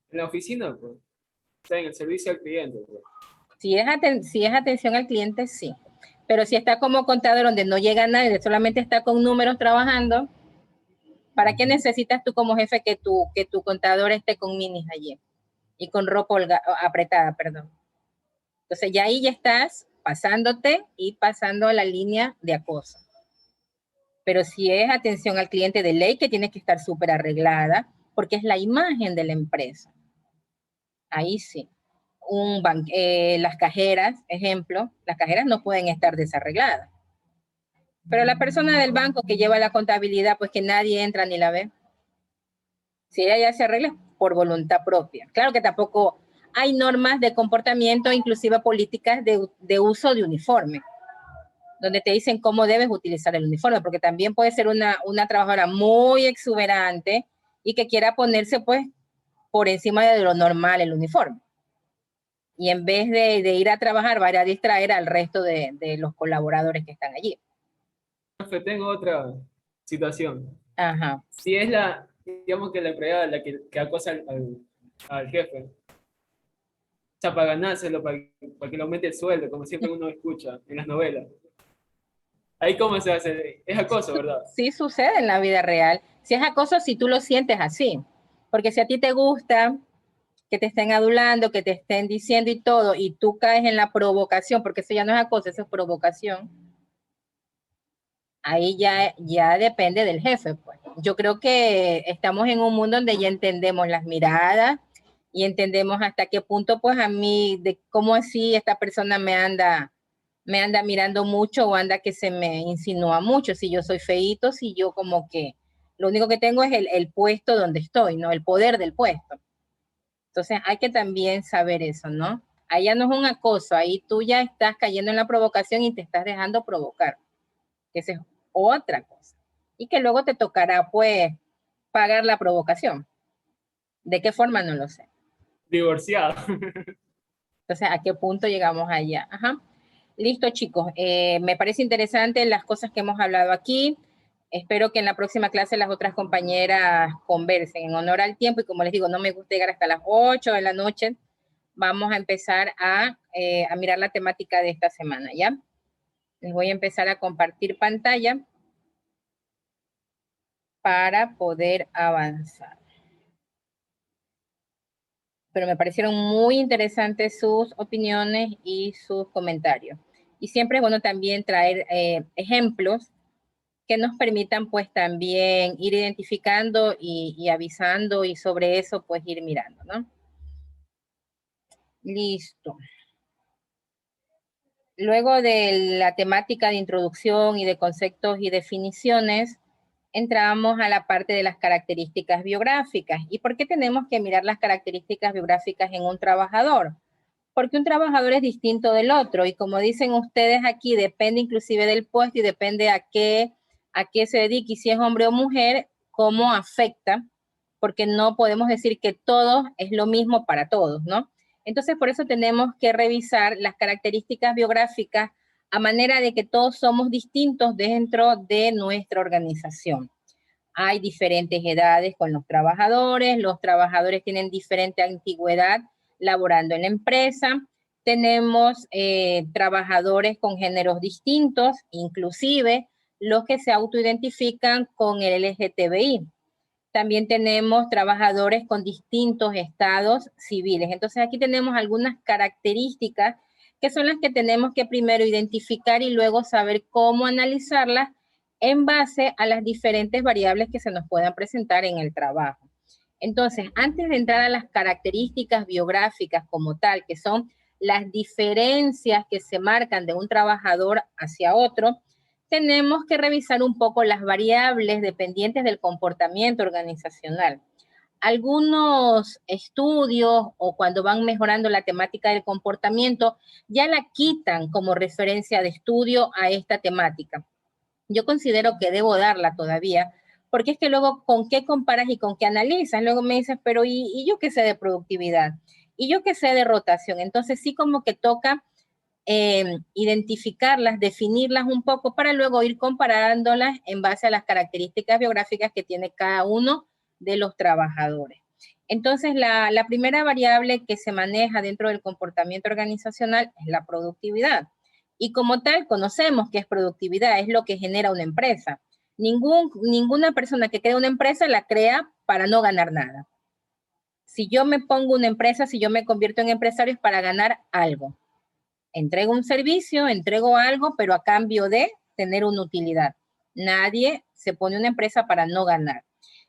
En la oficina, pues. O sea, en el servicio al cliente, pues. Si es atención al cliente, sí. Pero si está como contador donde no llega nadie, solamente está con números trabajando, ¿para qué necesitas tú como jefe que tu contador esté con minis allí? Y con ropa apretada, perdón. Entonces ya ahí ya estás pasándote y pasando la línea de acoso. Pero si es atención al cliente de ley, que tiene que estar súper arreglada, porque es la imagen de la empresa. Ahí sí. Las cajeras, ejemplo, las cajeras no pueden estar desarregladas. Pero la persona del banco que lleva la contabilidad, pues que nadie entra ni la ve. Si ella ya se arregla por voluntad propia. Claro que tampoco hay normas de comportamiento, inclusive políticas de uso de uniforme, donde te dicen cómo debes utilizar el uniforme, porque también puede ser una trabajadora muy exuberante y que quiera ponerse pues por encima de lo normal el uniforme. Y en vez de ir a trabajar, va a ir a distraer al resto de los colaboradores que están allí. Profe, tengo otra situación. Ajá. Si es digamos que la empleada la que acosa al jefe, o sea, para ganárselo, para que le aumente el sueldo, como siempre uno escucha en las novelas. Ahí cómo se hace, es acoso, ¿verdad? Sí sucede en la vida real. Si es acoso, si tú lo sientes así. Porque si a ti te gusta que te estén adulando, que te estén diciendo y todo, y tú caes en la provocación, porque eso ya no es acoso, eso es provocación, ahí ya depende del jefe, pues. Yo creo que estamos en un mundo donde ya entendemos las miradas y entendemos hasta qué punto, pues a mí, de cómo así esta persona me anda mirando mucho o anda que se me insinúa mucho, si yo soy feíto, si yo como que lo único que tengo es el puesto donde estoy, ¿no? El poder del puesto. Entonces hay que también saber eso, ¿no? Ahí ya no es un acoso, ahí tú ya estás cayendo en la provocación y te estás dejando provocar. Esa es otra cosa. Y que luego te tocará, pues, pagar la provocación. ¿De qué forma? No lo sé. Divorciado. Entonces, ¿a qué punto llegamos allá? Ajá. Listo, chicos. Me parece interesante las cosas que hemos hablado aquí. Espero que en la próxima clase las otras compañeras conversen en honor al tiempo. Y como les digo, no me gusta llegar hasta las 8 de la noche. Vamos a empezar a mirar la temática de esta semana, ¿ya? Les voy a empezar a compartir pantalla para poder avanzar. Pero me parecieron muy interesantes sus opiniones y sus comentarios. Y siempre es bueno también traer ejemplos que nos permitan pues también ir identificando y avisando y sobre eso pues ir mirando, ¿no? Listo. Luego de la temática de introducción y de conceptos y definiciones, entramos a la parte de las características biográficas. ¿Y por qué tenemos que mirar las características biográficas en un trabajador? Porque un trabajador es distinto del otro y como dicen ustedes aquí, depende inclusive del puesto y depende a qué se dedique y si es hombre o mujer, cómo afecta, porque no podemos decir que todo es lo mismo para todos, ¿no? Entonces, por eso tenemos que revisar las características biográficas a manera de que todos somos distintos dentro de nuestra organización. Hay diferentes edades con los trabajadores tienen diferente antigüedad laborando en la empresa, tenemos trabajadores con géneros distintos, inclusive los que se autoidentifican con el LGTBI. También tenemos trabajadores con distintos estados civiles. Entonces aquí tenemos algunas características que son las que tenemos que primero identificar y luego saber cómo analizarlas en base a las diferentes variables que se nos puedan presentar en el trabajo. Entonces, antes de entrar a las características biográficas como tal, que son las diferencias que se marcan de un trabajador hacia otro, tenemos que revisar un poco las variables dependientes del comportamiento organizacional. algunos estudios o cuando van mejorando la temática del comportamiento, ya la quitan como referencia de estudio a esta temática. Yo considero que debo darla todavía, porque es que luego con qué comparas y con qué analizas. Luego me dices, pero ¿y yo qué sé de productividad? ¿Y yo qué sé de rotación? Entonces sí como que toca identificarlas, definirlas un poco para luego ir comparándolas en base a las características biográficas que tiene cada uno de los trabajadores. Entonces, la primera variable que se maneja dentro del comportamiento organizacional es la productividad. Y como tal, conocemos que es productividad, es lo que genera una empresa. Ninguna persona que crea una empresa la crea para no ganar nada. Si yo me pongo una empresa, si yo me convierto en empresario es para ganar algo. Entrego un servicio, entrego algo, pero a cambio de tener una utilidad. Nadie se pone una empresa para no ganar.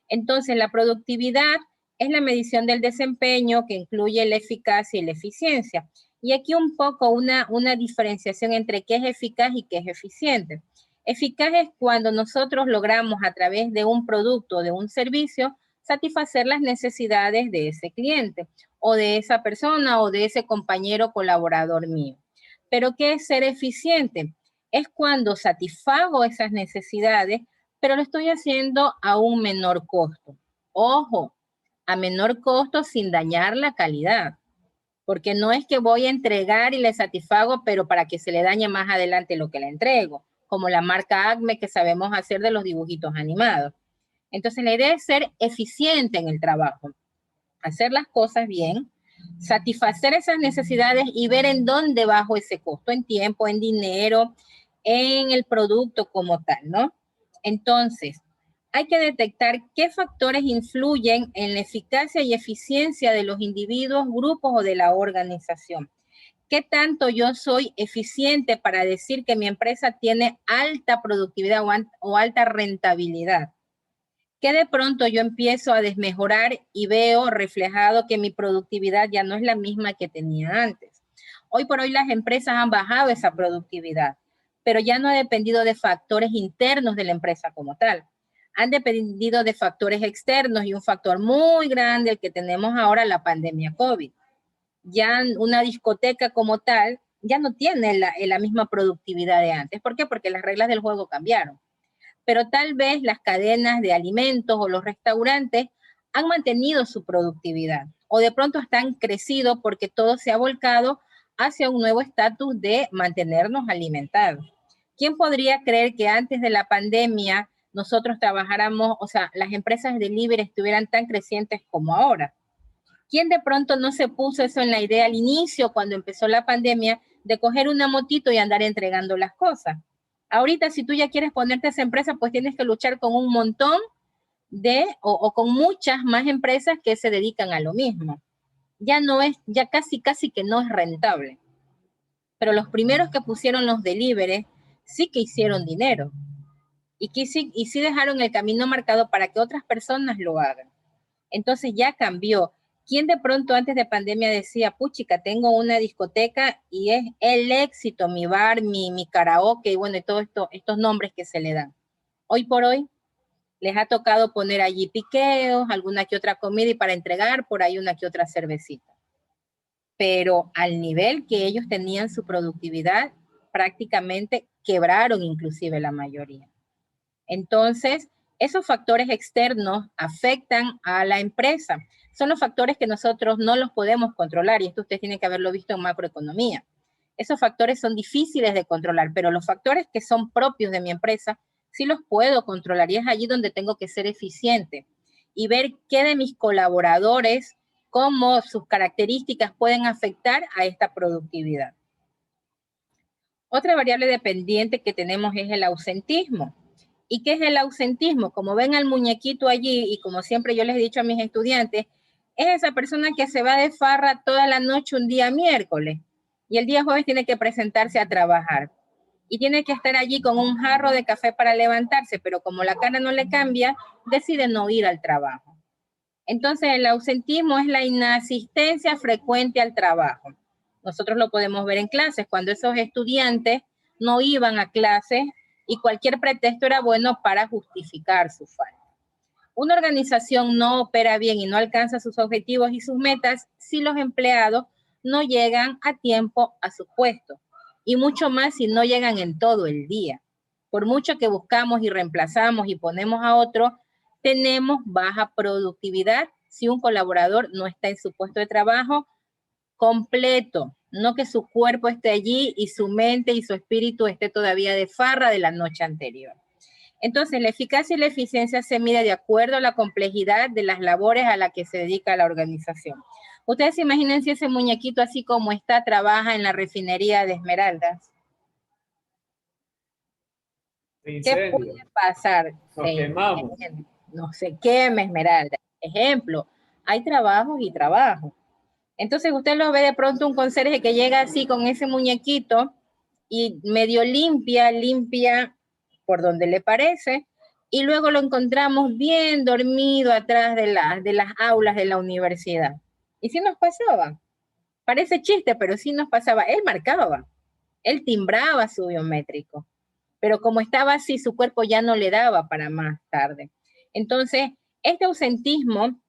Entonces, la productividad es la medición del desempeño que incluye la eficacia y la eficiencia. Y aquí un poco una diferenciación entre qué es eficaz y qué es eficiente. Eficaz es cuando nosotros logramos a través de un producto o de un servicio satisfacer las necesidades de ese cliente o de esa persona o de ese compañero colaborador mío. Pero ¿qué es ser eficiente? Es cuando satisfago esas necesidades, pero lo estoy haciendo a un menor costo. Ojo, a menor costo sin dañar la calidad, porque no es que voy a entregar y le satisfago, pero para que se le dañe más adelante lo que le entrego, como la marca Acme que sabemos hacer de los dibujitos animados. Entonces la idea es ser eficiente en el trabajo, hacer las cosas bien, satisfacer esas necesidades y ver en dónde bajo ese costo, en tiempo, en dinero, en el producto como tal, ¿no? Entonces, hay que detectar qué factores influyen en la eficacia y eficiencia de los individuos, grupos o de la organización. ¿Qué tanto yo soy eficiente para decir que mi empresa tiene alta productividad o alta rentabilidad? Que de pronto yo empiezo a desmejorar y veo reflejado que mi productividad ya no es la misma que tenía antes. Hoy por hoy las empresas han bajado esa productividad, pero ya no ha dependido de factores internos de la empresa como tal. Han dependido de factores externos y un factor muy grande el que tenemos ahora, la pandemia COVID. Ya una discoteca como tal ya no tiene la misma productividad de antes. ¿Por qué? Porque las reglas del juego cambiaron. Pero tal vez las cadenas de alimentos o los restaurantes han mantenido su productividad o de pronto están crecido porque todo se ha volcado hacia un nuevo estatus de mantenernos alimentados. ¿Quién podría creer que antes de la pandemia nosotros trabajáramos, o sea, las empresas de delivery estuvieran tan crecientes como ahora? ¿Quién de pronto no se puso eso en la idea al inicio, cuando empezó la pandemia, de coger una motito y andar entregando las cosas? Ahorita, si tú ya quieres ponerte esa empresa, pues tienes que luchar con un montón o con muchas más empresas que se dedican a lo mismo. Ya no es, ya casi que no es rentable. Pero los primeros que pusieron los deliveries sí que hicieron dinero. Y sí dejaron el camino marcado para que otras personas lo hagan. Entonces ya cambió. ¿Quién de pronto antes de pandemia decía, puchica, tengo una discoteca y es el éxito, mi bar, mi karaoke, y bueno, y todos estos nombres que se le dan? Hoy por hoy les ha tocado poner allí piqueos, alguna que otra comida y para entregar por ahí una que otra cervecita. Pero al nivel que ellos tenían su productividad, prácticamente quebraron inclusive la mayoría. Entonces, esos factores externos afectan a la empresa. Son los factores que nosotros no los podemos controlar, y esto usted tiene que haberlo visto en macroeconomía. Esos factores son difíciles de controlar, pero los factores que son propios de mi empresa sí los puedo controlar, y es allí donde tengo que ser eficiente y ver qué de mis colaboradores, cómo sus características pueden afectar a esta productividad. Otra variable dependiente que tenemos es el ausentismo. ¿Y qué es el ausentismo? Como ven al muñequito allí, y como siempre yo les he dicho a mis estudiantes, es esa persona que se va de farra toda la noche un día miércoles y el día jueves tiene que presentarse a trabajar y tiene que estar allí con un jarro de café para levantarse, pero como la cara no le cambia, decide no ir al trabajo. Entonces el ausentismo es la inasistencia frecuente al trabajo. Nosotros lo podemos ver en clases, cuando esos estudiantes no iban a clases y cualquier pretexto era bueno para justificar su falta. Una organización no opera bien y no alcanza sus objetivos y sus metas si los empleados no llegan a tiempo a sus puestos, y mucho más si no llegan en todo el día. Por mucho que buscamos y reemplazamos y ponemos a otro, tenemos baja productividad si un colaborador no está en su puesto de trabajo completo, no que su cuerpo esté allí y su mente y su espíritu esté todavía de farra de la noche anterior. Entonces, la eficacia y la eficiencia se mide de acuerdo a la complejidad de las labores a las que se dedica la organización. Ustedes se imaginen si ese muñequito así como está, trabaja en la refinería de Esmeraldas. ¿Qué puede pasar? Nos quemamos. No se queme Esmeralda. Ejemplo, hay trabajos y trabajos. Entonces usted lo ve de pronto un conserje que llega así con ese muñequito y medio limpia por donde le parece, y luego lo encontramos bien dormido atrás de las aulas de la universidad. Y sí nos pasaba. Parece chiste, pero sí nos pasaba. Él marcaba, él timbraba su biométrico, pero como estaba así, su cuerpo ya no le daba para más tarde. Entonces, este ausentismo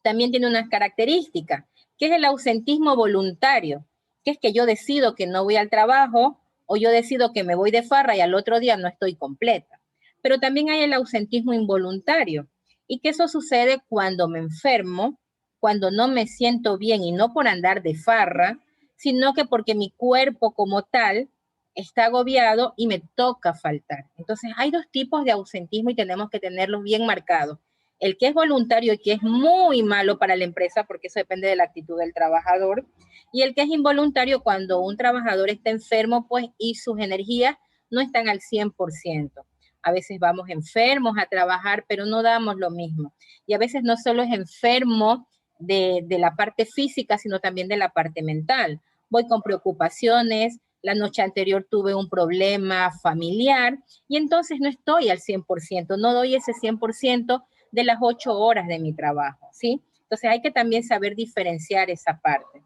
también tiene unas características, que es el ausentismo voluntario, que es que yo decido que no voy al trabajo o yo decido que me voy de farra y al otro día no estoy completa. Pero también hay el ausentismo involuntario, y que eso sucede cuando me enfermo, cuando no me siento bien, y no por andar de farra, sino que porque mi cuerpo como tal está agobiado y me toca faltar. Entonces hay dos tipos de ausentismo y tenemos que tenerlos bien marcados. El que es voluntario y que es muy malo para la empresa, porque eso depende de la actitud del trabajador, y el que es involuntario cuando un trabajador está enfermo, pues, y sus energías no están al 100%. A veces vamos enfermos a trabajar, pero no damos lo mismo. Y a veces no solo es enfermo de la parte física, sino también de la parte mental. Voy con preocupaciones, la noche anterior tuve un problema familiar y entonces no estoy al 100%, no doy ese 100% de las 8 horas de mi trabajo, ¿sí? Entonces hay que también saber diferenciar esa parte.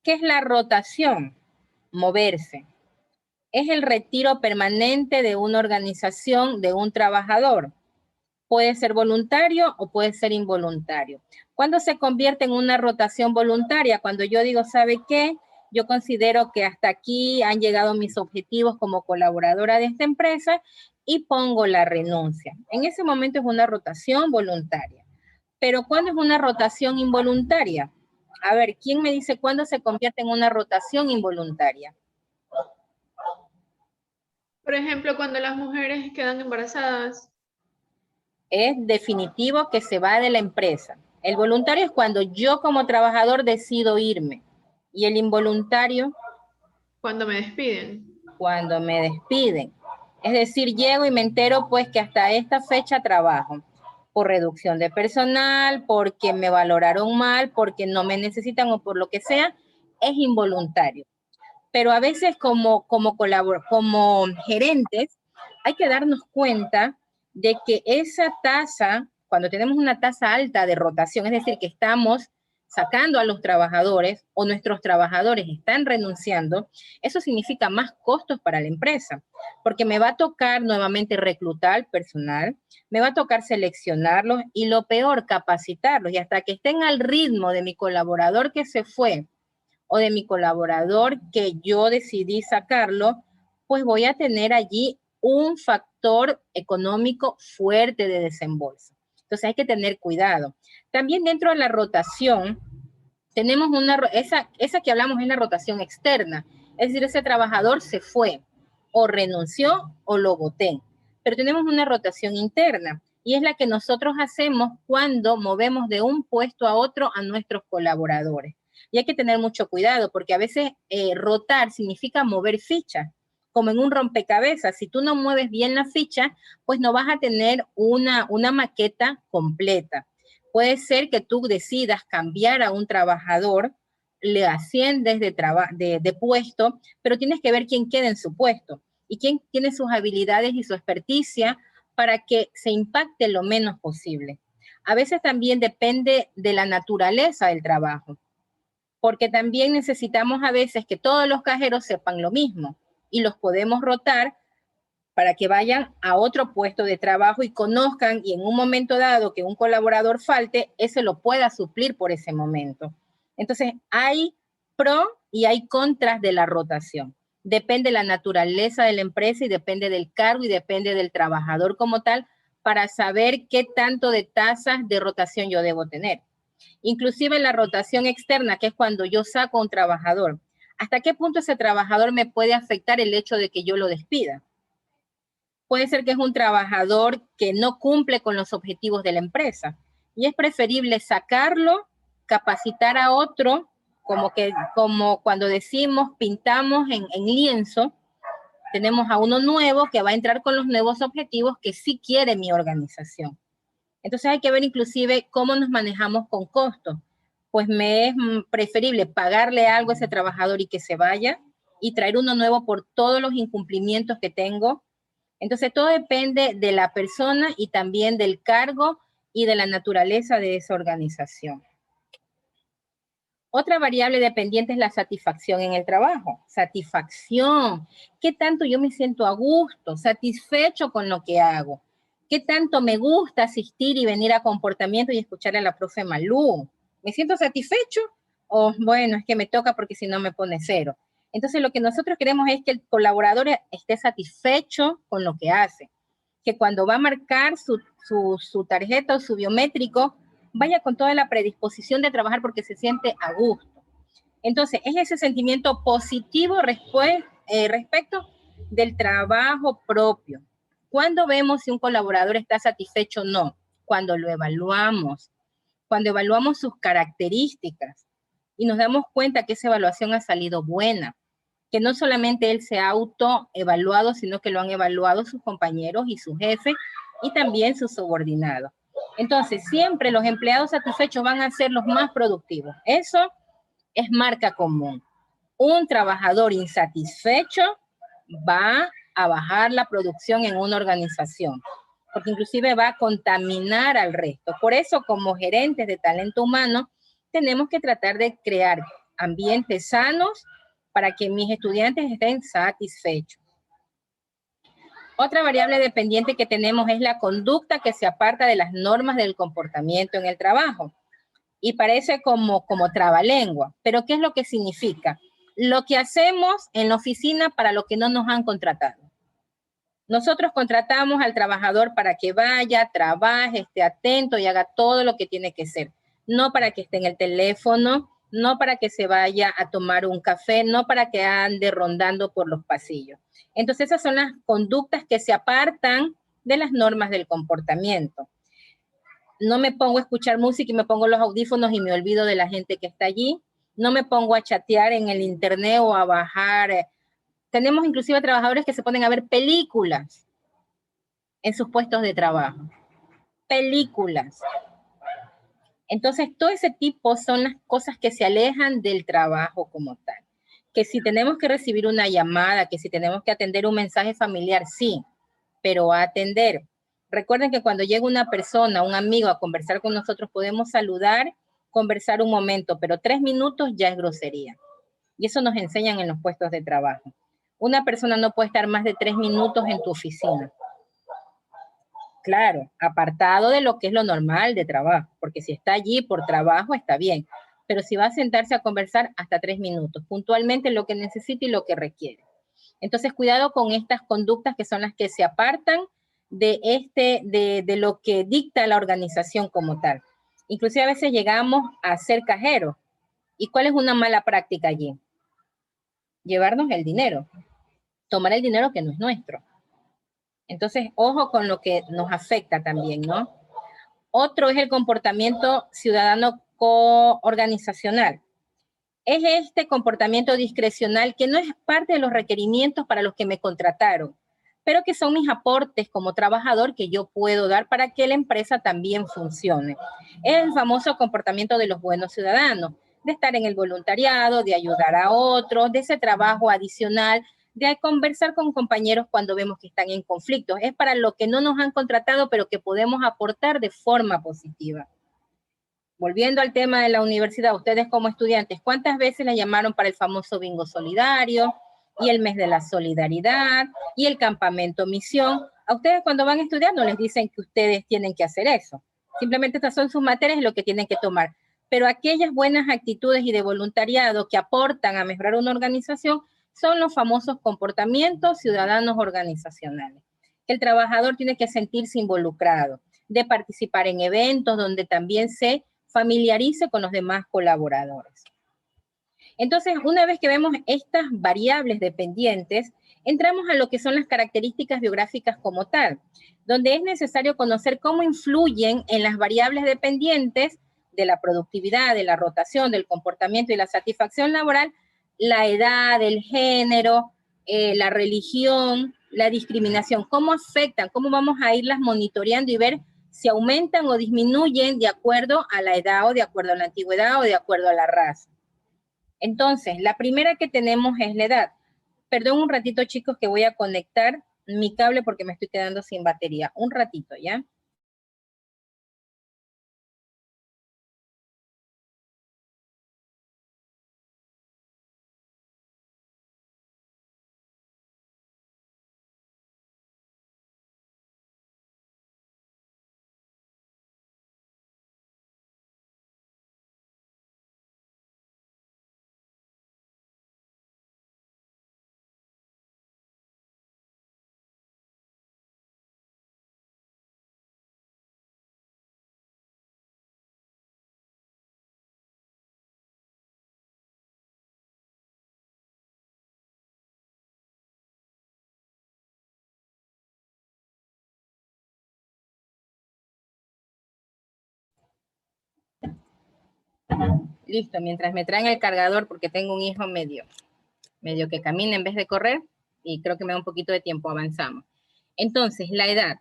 ¿Qué es la rotación? Moverse. Es el retiro permanente de una organización, de un trabajador. Puede ser voluntario o puede ser involuntario. ¿Cuándo se convierte en una rotación voluntaria? Cuando yo digo, ¿sabe qué? Yo considero que hasta aquí han llegado mis objetivos como colaboradora de esta empresa y pongo la renuncia. En ese momento es una rotación voluntaria. Pero ¿cuándo es una rotación involuntaria? A ver, ¿quién me dice cuándo se convierte en una rotación involuntaria? Por ejemplo, cuando las mujeres quedan embarazadas. Es definitivo que se va de la empresa. El voluntario es cuando yo como trabajador decido irme. Y el involuntario, Cuando me despiden. cuando me despiden. Es decir, llego y me entero pues que hasta esta fecha trabajo por reducción de personal, porque me valoraron mal, porque no me necesitan o por lo que sea, es involuntario. Pero a veces como gerentes hay que darnos cuenta de que esa tasa, cuando tenemos una tasa alta de rotación, es decir, que estamos sacando a los trabajadores o nuestros trabajadores están renunciando, eso significa más costos para la empresa, porque me va a tocar nuevamente reclutar personal, me va a tocar seleccionarlos y lo peor, capacitarlos, y hasta que estén al ritmo de mi colaborador que se fue o de mi colaborador que yo decidí sacarlo, pues voy a tener allí un factor económico fuerte de desembolso. Entonces hay que tener cuidado. También dentro de la rotación, tenemos esa que hablamos es la rotación externa. Es decir, ese trabajador se fue o renunció o lo boté. Pero tenemos una rotación interna y es la que nosotros hacemos cuando movemos de un puesto a otro a nuestros colaboradores. Y hay que tener mucho cuidado porque a veces rotar significa mover fichas, como en un rompecabezas. Si tú no mueves bien la ficha, pues no vas a tener una maqueta completa. Puede ser que tú decidas cambiar a un trabajador, le asciendes de puesto, pero tienes que ver quién queda en su puesto y quién tiene sus habilidades y su experticia para que se impacte lo menos posible. A veces también depende de la naturaleza del trabajo, porque también necesitamos a veces que todos los cajeros sepan lo mismo y los podemos rotar para que vayan a otro puesto de trabajo y conozcan, y en un momento dado que un colaborador falte, ese lo pueda suplir por ese momento. Entonces, hay pro y hay contras de la rotación. Depende de la naturaleza de la empresa y depende del cargo y depende del trabajador como tal para saber qué tanto de tasas de rotación yo debo tener. Inclusive la rotación externa, que es cuando yo saco a un trabajador. ¿Hasta qué punto ese trabajador me puede afectar el hecho de que yo lo despida? Puede ser que es un trabajador que no cumple con los objetivos de la empresa y es preferible sacarlo, capacitar a otro, como cuando decimos pintamos en lienzo, tenemos a uno nuevo que va a entrar con los nuevos objetivos que sí quiere mi organización. Entonces hay que ver inclusive cómo nos manejamos con costos. Pues me es preferible pagarle algo a ese trabajador y que se vaya y traer uno nuevo por todos los incumplimientos que tengo. Entonces todo depende de la persona y también del cargo y de la naturaleza de esa organización. Otra variable dependiente es la satisfacción en el trabajo. Satisfacción. ¿Qué tanto yo me siento a gusto, satisfecho con lo que hago? ¿Qué tanto me gusta asistir y venir a comportamiento y escuchar a la profe Malú? ¿Me siento satisfecho? O bueno, es que me toca porque si no me pone cero. Entonces lo que nosotros queremos es que el colaborador esté satisfecho con lo que hace. Que cuando va a marcar su tarjeta o su biométrico, vaya con toda la predisposición de trabajar porque se siente a gusto. Entonces, es ese sentimiento positivo respecto del trabajo propio. ¿Cuándo vemos si un colaborador está satisfecho o no? Cuando lo evaluamos, cuando evaluamos sus características y nos damos cuenta que esa evaluación ha salido buena, que no solamente él se ha autoevaluado, sino que lo han evaluado sus compañeros y su jefe y también sus subordinados. Entonces, siempre los empleados satisfechos van a ser los más productivos. Eso es marca común. Un trabajador insatisfecho va a bajar la producción en una organización, porque inclusive va a contaminar al resto. Por eso, como gerentes de talento humano, tenemos que tratar de crear ambientes sanos para que mis estudiantes estén satisfechos. Otra variable dependiente que tenemos es la conducta que se aparta de las normas del comportamiento en el trabajo. Y parece como trabalengua, pero ¿qué es lo que significa? Lo que hacemos en la oficina para lo que no nos han contratado. Nosotros contratamos al trabajador para que vaya, trabaje, esté atento y haga todo lo que tiene que hacer. No para que esté en el teléfono, no para que se vaya a tomar un café, no para que ande rondando por los pasillos. Entonces esas son las conductas que se apartan de las normas del comportamiento. No me pongo a escuchar música y me pongo los audífonos y me olvido de la gente que está allí. No me pongo a chatear en el internet o a bajar. Tenemos inclusive trabajadores que se ponen a ver películas en sus puestos de trabajo. Películas. Entonces, todo ese tipo son las cosas que se alejan del trabajo como tal. Que si tenemos que recibir una llamada, que si tenemos que atender un mensaje familiar, sí, pero a atender. Recuerden que cuando llega una persona, un amigo a conversar con nosotros, podemos saludar, conversar un momento, pero 3 minutos ya es grosería. Y eso nos enseñan en los puestos de trabajo. Una persona no puede estar más de 3 minutos en tu oficina. Claro, apartado de lo que es lo normal de trabajo, porque si está allí por trabajo está bien, pero si va a sentarse a conversar hasta 3 minutos, puntualmente lo que necesita y lo que requiere. Entonces, cuidado con estas conductas que son las que se apartan de lo que dicta la organización como tal. Inclusive a veces llegamos a ser cajeros. ¿Y cuál es una mala práctica allí? Llevarnos el dinero, tomar el dinero que no es nuestro. Entonces, ojo con lo que nos afecta también, ¿no? Otro es el comportamiento ciudadano coorganizacional. Es este comportamiento discrecional que no es parte de los requerimientos para los que me contrataron, pero que son mis aportes como trabajador que yo puedo dar para que la empresa también funcione. Es el famoso comportamiento de los buenos ciudadanos, de estar en el voluntariado, de ayudar a otros, de ese trabajo adicional, de conversar con compañeros cuando vemos que están en conflictos. Es para lo que no nos han contratado, pero que podemos aportar de forma positiva. Volviendo al tema de la universidad, ustedes como estudiantes, ¿cuántas veces les llamaron para el famoso bingo solidario? y el mes de la solidaridad, y el campamento misión. A ustedes cuando van a estudiar no les dicen que ustedes tienen que hacer eso. Simplemente estas son sus materias y lo que tienen que tomar. Pero aquellas buenas actitudes y de voluntariado que aportan a mejorar una organización son los famosos comportamientos ciudadanos organizacionales. El trabajador tiene que sentirse involucrado, de participar en eventos donde también se familiarice con los demás colaboradores. Entonces, una vez que vemos estas variables dependientes, entramos a lo que son las características biográficas como tal, donde es necesario conocer cómo influyen en las variables dependientes de la productividad, de la rotación, del comportamiento y la satisfacción laboral, la edad, el género, la religión, la discriminación, cómo afectan, cómo vamos a irlas monitoreando y ver si aumentan o disminuyen de acuerdo a la edad o de acuerdo a la antigüedad o de acuerdo a la raza. Entonces, la primera que tenemos es la edad. Perdón un ratito, chicos, que voy a conectar mi cable porque me estoy quedando sin batería. Un ratito, ¿ya? Listo, mientras me traen el cargador, porque tengo un hijo medio que camina en vez de correr, y creo que me da un poquito de tiempo, avanzamos. Entonces, la edad.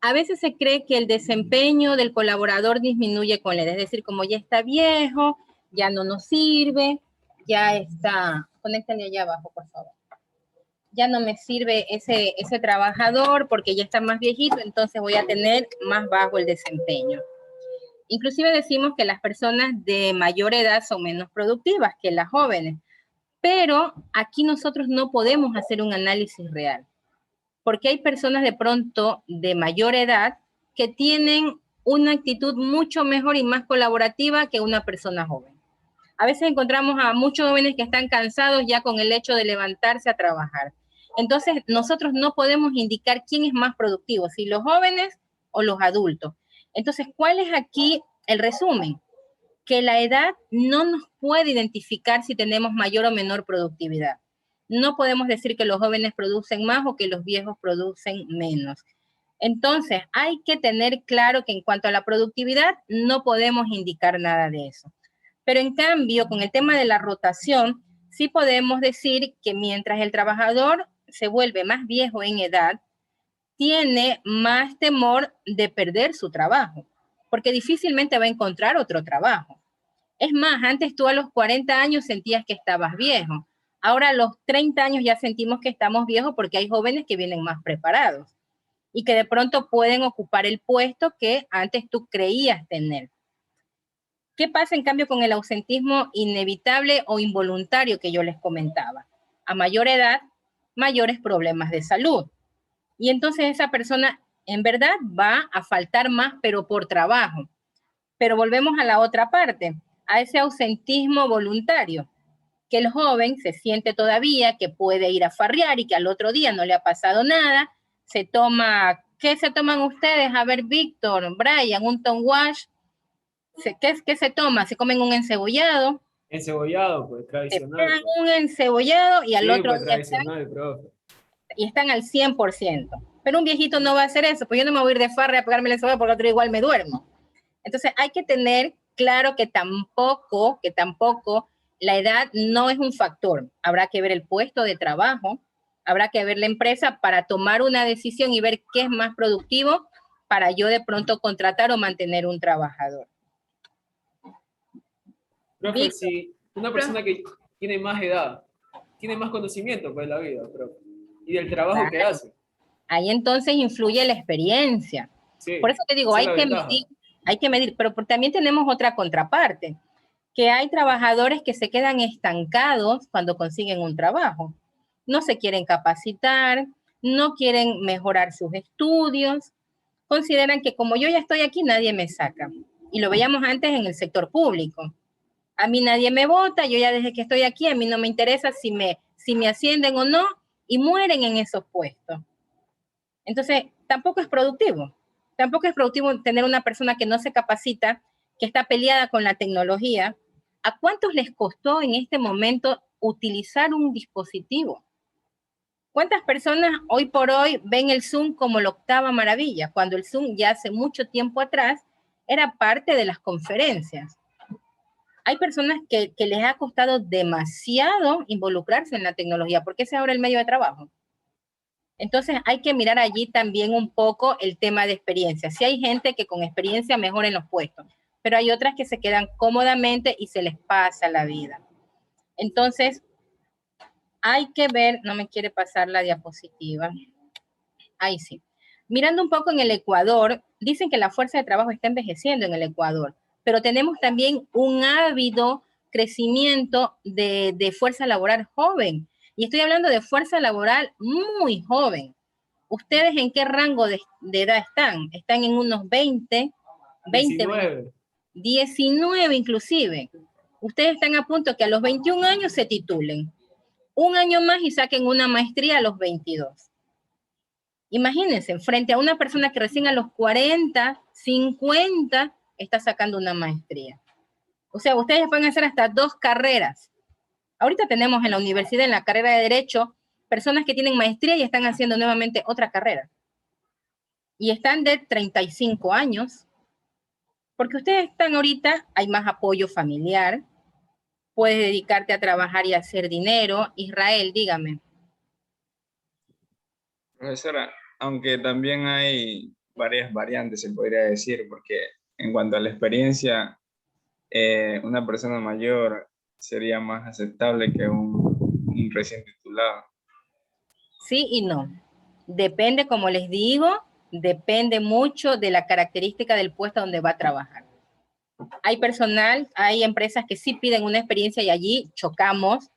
A veces se cree que el desempeño del colaborador disminuye con la edad, es decir, como ya está viejo, ya no nos sirve, ya está, conéctale allá abajo, por favor. Ya no me sirve ese trabajador porque ya está más viejito, entonces voy a tener más bajo el desempeño. Inclusive decimos que las personas de mayor edad son menos productivas que las jóvenes, pero aquí nosotros no podemos hacer un análisis real, porque hay personas de pronto de mayor edad que tienen una actitud mucho mejor y más colaborativa que una persona joven. A veces encontramos a muchos jóvenes que están cansados ya con el hecho de levantarse a trabajar. Entonces, nosotros no podemos indicar quién es más productivo, si los jóvenes o los adultos. Entonces, ¿cuál es aquí el resumen? Que la edad no nos puede identificar si tenemos mayor o menor productividad. No podemos decir que los jóvenes producen más o que los viejos producen menos. Entonces, hay que tener claro que en cuanto a la productividad, no podemos indicar nada de eso. Pero en cambio, con el tema de la rotación, sí podemos decir que mientras el trabajador se vuelve más viejo en edad, tiene más temor de perder su trabajo, porque difícilmente va a encontrar otro trabajo. Es más, antes tú a los 40 años sentías que estabas viejo. Ahora a los 30 años ya sentimos que estamos viejos porque hay jóvenes que vienen más preparados y que de pronto pueden ocupar el puesto que antes tú creías tener. ¿Qué pasa en cambio con el ausentismo inevitable o involuntario que yo les comentaba? A mayor edad, mayores problemas de salud. Y entonces esa persona en verdad va a faltar más, pero por trabajo. Pero volvemos a la otra parte, a ese ausentismo voluntario, que el joven se siente todavía que puede ir a farrear y que al otro día no le ha pasado nada, se toma, ¿qué se toman ustedes? A ver, Víctor, Brian, un Tom Wash, ¿qué se toma? Se comen un encebollado. Encebollado, pues, tradicional. Se un encebollado y al otro pues, día tradicional, profe. Y están al 100%. Pero un viejito no va a hacer eso, pues yo no me voy a ir de farra a pegarme el encebollado porque otro igual me duermo. Entonces hay que tener claro que tampoco la edad no es un factor. Habrá que ver el puesto de trabajo, habrá que ver la empresa para tomar una decisión y ver qué es más productivo para yo de pronto contratar o mantener un trabajador. Profe, si una persona que tiene más edad, tiene más conocimiento pues, de la vida, profe, y del trabajo que hace. Ahí entonces influye la experiencia. Sí, por eso te digo, hay que medir, pero también tenemos otra contraparte. que hay trabajadores que se quedan estancados cuando consiguen un trabajo. No se quieren capacitar, no quieren mejorar sus estudios, consideran que como yo ya estoy aquí, nadie me saca. Y lo veíamos antes en el sector público. A mí nadie me vota, yo ya desde que estoy aquí, a mí no me interesa si me ascienden o no, y mueren en esos puestos. Entonces, tampoco es productivo. Tampoco es productivo tener una persona que no se capacita, que está peleada con la tecnología. ¿A cuántos les costó en este momento utilizar un dispositivo? ¿Cuántas personas hoy por hoy ven el Zoom como la octava maravilla, cuando el Zoom ya hace mucho tiempo atrás era parte de las conferencias? Hay personas que les ha costado demasiado involucrarse en la tecnología, porque ese es ahora el medio de trabajo. Entonces hay que mirar allí también un poco el tema de experiencia. Sí hay gente que con experiencia mejora en los puestos, pero hay otras que se quedan cómodamente y se les pasa la vida. Entonces, hay que ver, no me quiere pasar la diapositiva. Ahí sí. Mirando un poco en el Ecuador, dicen que la fuerza de trabajo está envejeciendo en el Ecuador, pero tenemos también un ávido crecimiento de fuerza laboral joven. Y estoy hablando de fuerza laboral muy joven. ¿Ustedes en qué rango de edad están? ¿Están en unos 20, 19. 19 inclusive? Ustedes están a punto que a los 21 años se titulen. Un año más y saquen una maestría a los 22. Imagínense, frente a una persona que recién a los 40, 50 está sacando una maestría. O sea, ustedes pueden hacer hasta 2 carreras. Ahorita tenemos en la universidad, en la carrera de Derecho, personas que tienen maestría y están haciendo nuevamente otra carrera. Y están de 35 años. Porque ustedes están ahorita, hay más apoyo familiar, puedes dedicarte a trabajar y a hacer dinero. Israel, dígame. Profesora, aunque también hay varias variantes, se podría decir, porque en cuanto a la experiencia, una persona mayor sería más aceptable que un recién titulado. Sí y no. Depende, como les digo, depende mucho de la característica del puesto donde va a trabajar. Hay personal, hay empresas que sí piden una experiencia y allí chocamos,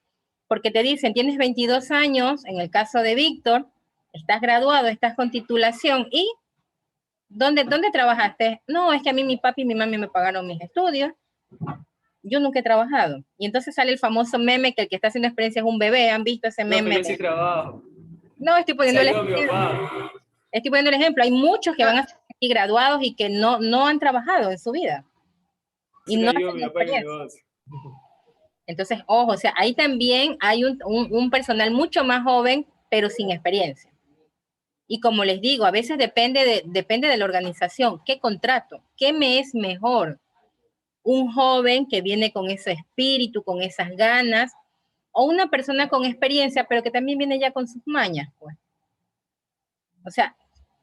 porque te dicen, tienes 22 años, en el caso de Víctor, estás graduado, estás con titulación, ¿y dónde trabajaste? No, es que a mí mi papi y mi mami me pagaron mis estudios, yo nunca he trabajado. Y entonces sale el famoso meme que el que está haciendo experiencia es un bebé, ¿han visto ese meme? No, pero yo sí trabajo. No, estoy poniendo el Saludos a mi papá. Estoy poniendo el ejemplo. Hay muchos que van a ser aquí graduados y que no han trabajado en su vida. Y no ayudo a mi papá en el negocio. Entonces, ojo, o sea, ahí también hay un personal mucho más joven, pero sin experiencia. Y como les digo, a veces depende de la organización. ¿Qué contrato? ¿Qué me es mejor? Un joven que viene con ese espíritu, con esas ganas, o una persona con experiencia, pero que también viene ya con sus mañas, pues. O sea,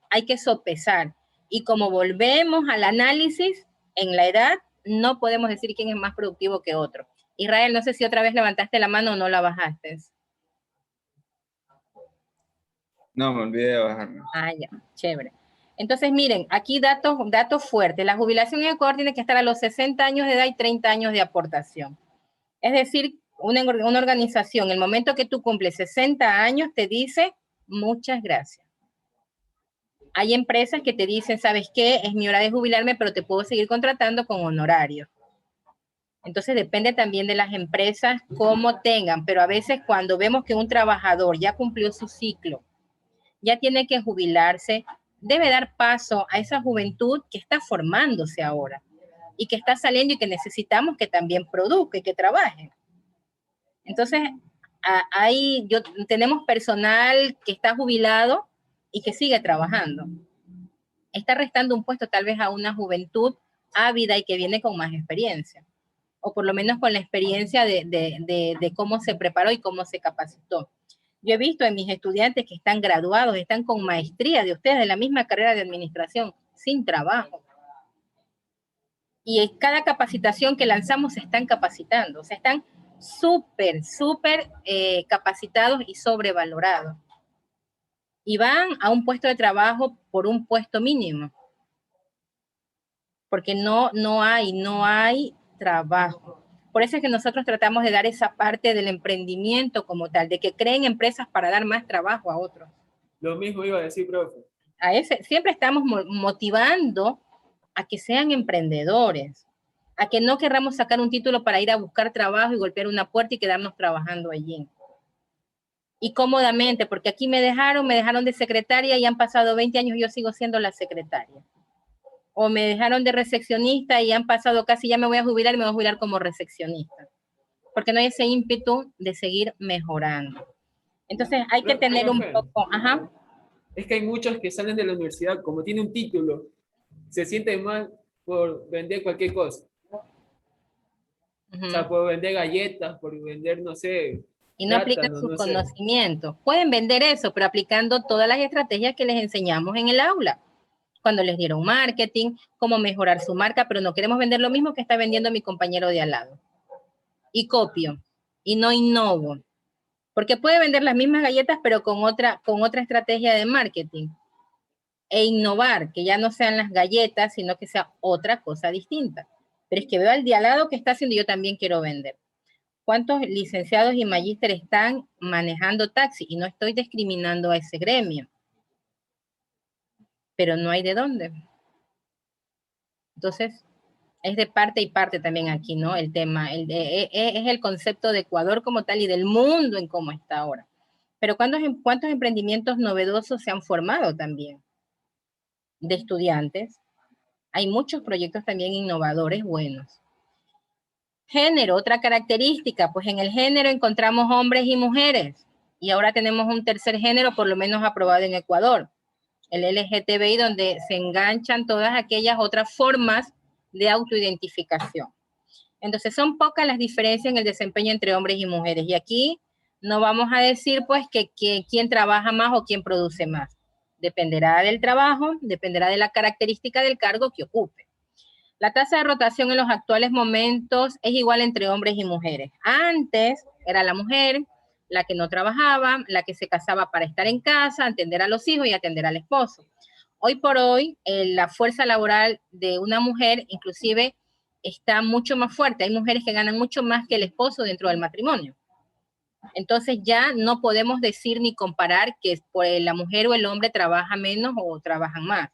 hay que sopesar. Y como volvemos al análisis, en la edad no podemos decir quién es más productivo que otro. Israel, no sé si otra vez levantaste la mano o no la bajaste. No, me olvidé de bajarme. Ah, ya, chévere. Entonces, miren, aquí datos fuertes. La jubilación en Ecuador tiene que estar a los 60 años de edad y 30 años de aportación. Es decir, una organización, el momento que tú cumples 60 años, te dice, muchas gracias. Hay empresas que te dicen, ¿sabes qué? Es mi hora de jubilarme, pero te puedo seguir contratando con honorario. Entonces depende también de las empresas cómo tengan, pero a veces cuando vemos que un trabajador ya cumplió su ciclo, ya tiene que jubilarse, debe dar paso a esa juventud que está formándose ahora y que está saliendo y que necesitamos que también produzca y que trabaje. Entonces, tenemos personal que está jubilado y que sigue trabajando. Está restando un puesto tal vez a una juventud ávida y que viene con más experiencia, o por lo menos con la experiencia de cómo se preparó y cómo se capacitó. Yo he visto en mis estudiantes que están graduados, están con maestría de ustedes, de la misma carrera de administración, sin trabajo. Y en cada capacitación que lanzamos se están capacitando, o sea, están súper capacitados y sobrevalorados. Y van a un puesto de trabajo por un puesto mínimo. Porque no hay trabajo. Por eso es que nosotros tratamos de dar esa parte del emprendimiento como tal, de que creen empresas para dar más trabajo a otros. Lo mismo iba a decir, profe. Siempre estamos motivando a que sean emprendedores, a que no querramos sacar un título para ir a buscar trabajo y golpear una puerta y quedarnos trabajando allí. Y cómodamente, porque aquí me dejaron de secretaria y han pasado 20 años y yo sigo siendo la secretaria. O me dejaron de recepcionista y han pasado casi, ya me voy a jubilar y me voy a jubilar como recepcionista. Porque no hay ese ímpetu de seguir mejorando. Entonces hay que tener un poco, Es que hay muchos que salen de la universidad, como tiene un título, se sienten mal por vender cualquier cosa. O sea, por vender galletas, por vender, no sé, y no aplican sus conocimientos. Pueden vender eso, pero aplicando todas las estrategias que les enseñamos en el aula. Cuando les dieron marketing, cómo mejorar su marca, pero no queremos vender lo mismo que está vendiendo mi compañero de al lado. Y copio, y no innovo. Porque puede vender las mismas galletas, pero con otra estrategia de marketing. E innovar, que ya no sean las galletas, sino que sea otra cosa distinta. Pero es que veo al de al lado que está haciendo y yo también quiero vender. ¿Cuántos licenciados y magísteres están manejando taxi? Y no estoy discriminando a ese gremio. Pero no hay de dónde. Entonces, es de parte y parte también aquí, ¿no? El tema, es el concepto de Ecuador como tal y del mundo en cómo está ahora. Pero ¿cuántos emprendimientos novedosos se han formado también? De estudiantes. Hay muchos proyectos también innovadores buenos. Género, otra característica, pues en el género encontramos hombres y mujeres. Y ahora tenemos un tercer género, por lo menos aprobado en Ecuador. El LGTBI, donde se enganchan todas aquellas otras formas de autoidentificación. Entonces son pocas las diferencias en el desempeño entre hombres y mujeres. Y aquí no vamos a decir pues que quién trabaja más o quién produce más. Dependerá del trabajo, dependerá de la característica del cargo que ocupe. La tasa de rotación en los actuales momentos es igual entre hombres y mujeres. Antes era la mujer la que no trabajaba, la que se casaba para estar en casa, atender a los hijos y atender al esposo. Hoy por hoy, la fuerza laboral de una mujer inclusive está mucho más fuerte. Hay mujeres que ganan mucho más que el esposo dentro del matrimonio. Entonces ya no podemos decir ni comparar que la mujer o el hombre trabaja menos o trabajan más.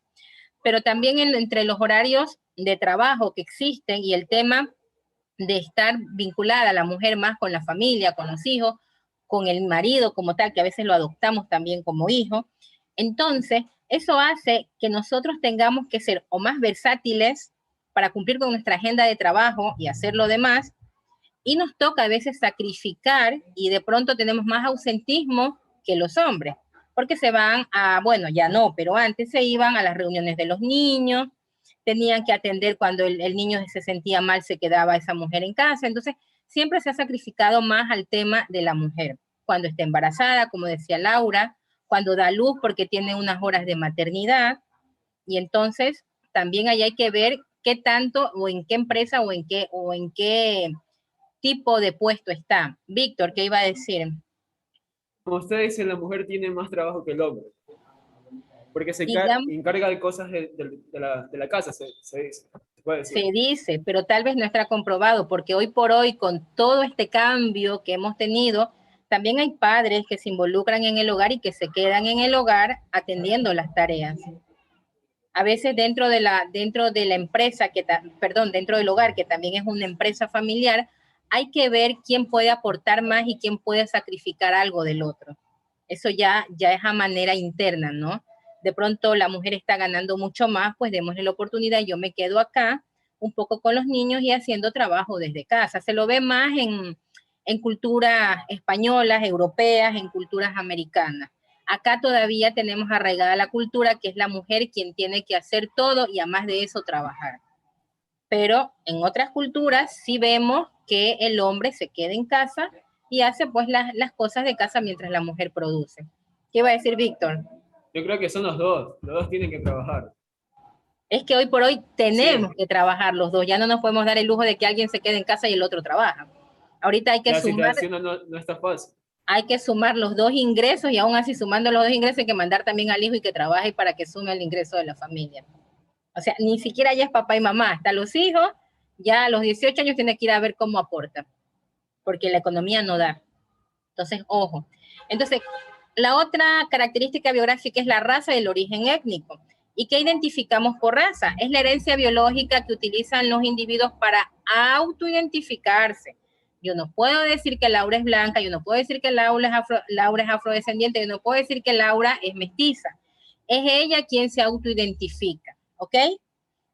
Pero también entre los horarios de trabajo que existen y el tema de estar vinculada a la mujer más con la familia, con los hijos, con el marido como tal, que a veces lo adoptamos también como hijo. Entonces, eso hace que nosotros tengamos que ser o más versátiles para cumplir con nuestra agenda de trabajo y hacer lo demás, y nos toca a veces sacrificar y de pronto tenemos más ausentismo que los hombres, porque se van bueno, ya no, pero antes se iban a las reuniones de los niños, tenían que atender cuando el niño se sentía mal, se quedaba esa mujer en casa. Entonces, siempre se ha sacrificado más al tema de la mujer. Cuando está embarazada, como decía Laura, cuando da luz porque tiene unas horas de maternidad. Y entonces, también ahí hay que ver qué tanto o en qué empresa o en qué tipo de puesto está. Víctor, ¿qué iba a decir? Como usted dice, la mujer tiene más trabajo que el hombre. Porque se encarga de cosas de la casa, se dice. Se dice, pero tal vez no está comprobado, porque hoy por hoy, con todo este cambio que hemos tenido, también hay padres que se involucran en el hogar y que se quedan en el hogar atendiendo las tareas. A veces dentro de la empresa, dentro del hogar, que también es una empresa familiar, hay que ver quién puede aportar más y quién puede sacrificar algo del otro. Eso ya es a manera interna, ¿no? De pronto la mujer está ganando mucho más, pues démosle la oportunidad, yo me quedo acá un poco con los niños y haciendo trabajo desde casa. Se lo ve más en culturas españolas, europeas, en culturas americanas. Acá todavía tenemos arraigada la cultura que es la mujer quien tiene que hacer todo y además de eso trabajar. Pero en otras culturas sí vemos que el hombre se queda en casa y hace pues las cosas de casa mientras la mujer produce. ¿Qué iba a decir Víctor? Yo creo que son los dos tienen que trabajar. Es que hoy por hoy tenemos que trabajar los dos, ya no nos podemos dar el lujo de que alguien se quede en casa y el otro trabaja. Ahorita hay que sumar... La situación no está fácil. Hay que sumar los dos ingresos y aún así sumando los dos ingresos hay que mandar también al hijo y que trabaje para que sume el ingreso de la familia. O sea, ni siquiera ya es papá y mamá, hasta los hijos Ya a los 18 años tiene que ir a ver cómo aporta, porque la economía no da. Entonces, ojo. Entonces, la otra característica biográfica es la raza y el origen étnico. ¿Y qué identificamos por raza? Es la herencia biológica que utilizan los individuos para autoidentificarse. Yo no puedo decir que Laura es blanca, yo no puedo decir que Laura es afrodescendiente, yo no puedo decir que Laura es mestiza. Es ella quien se autoidentifica, ¿ok?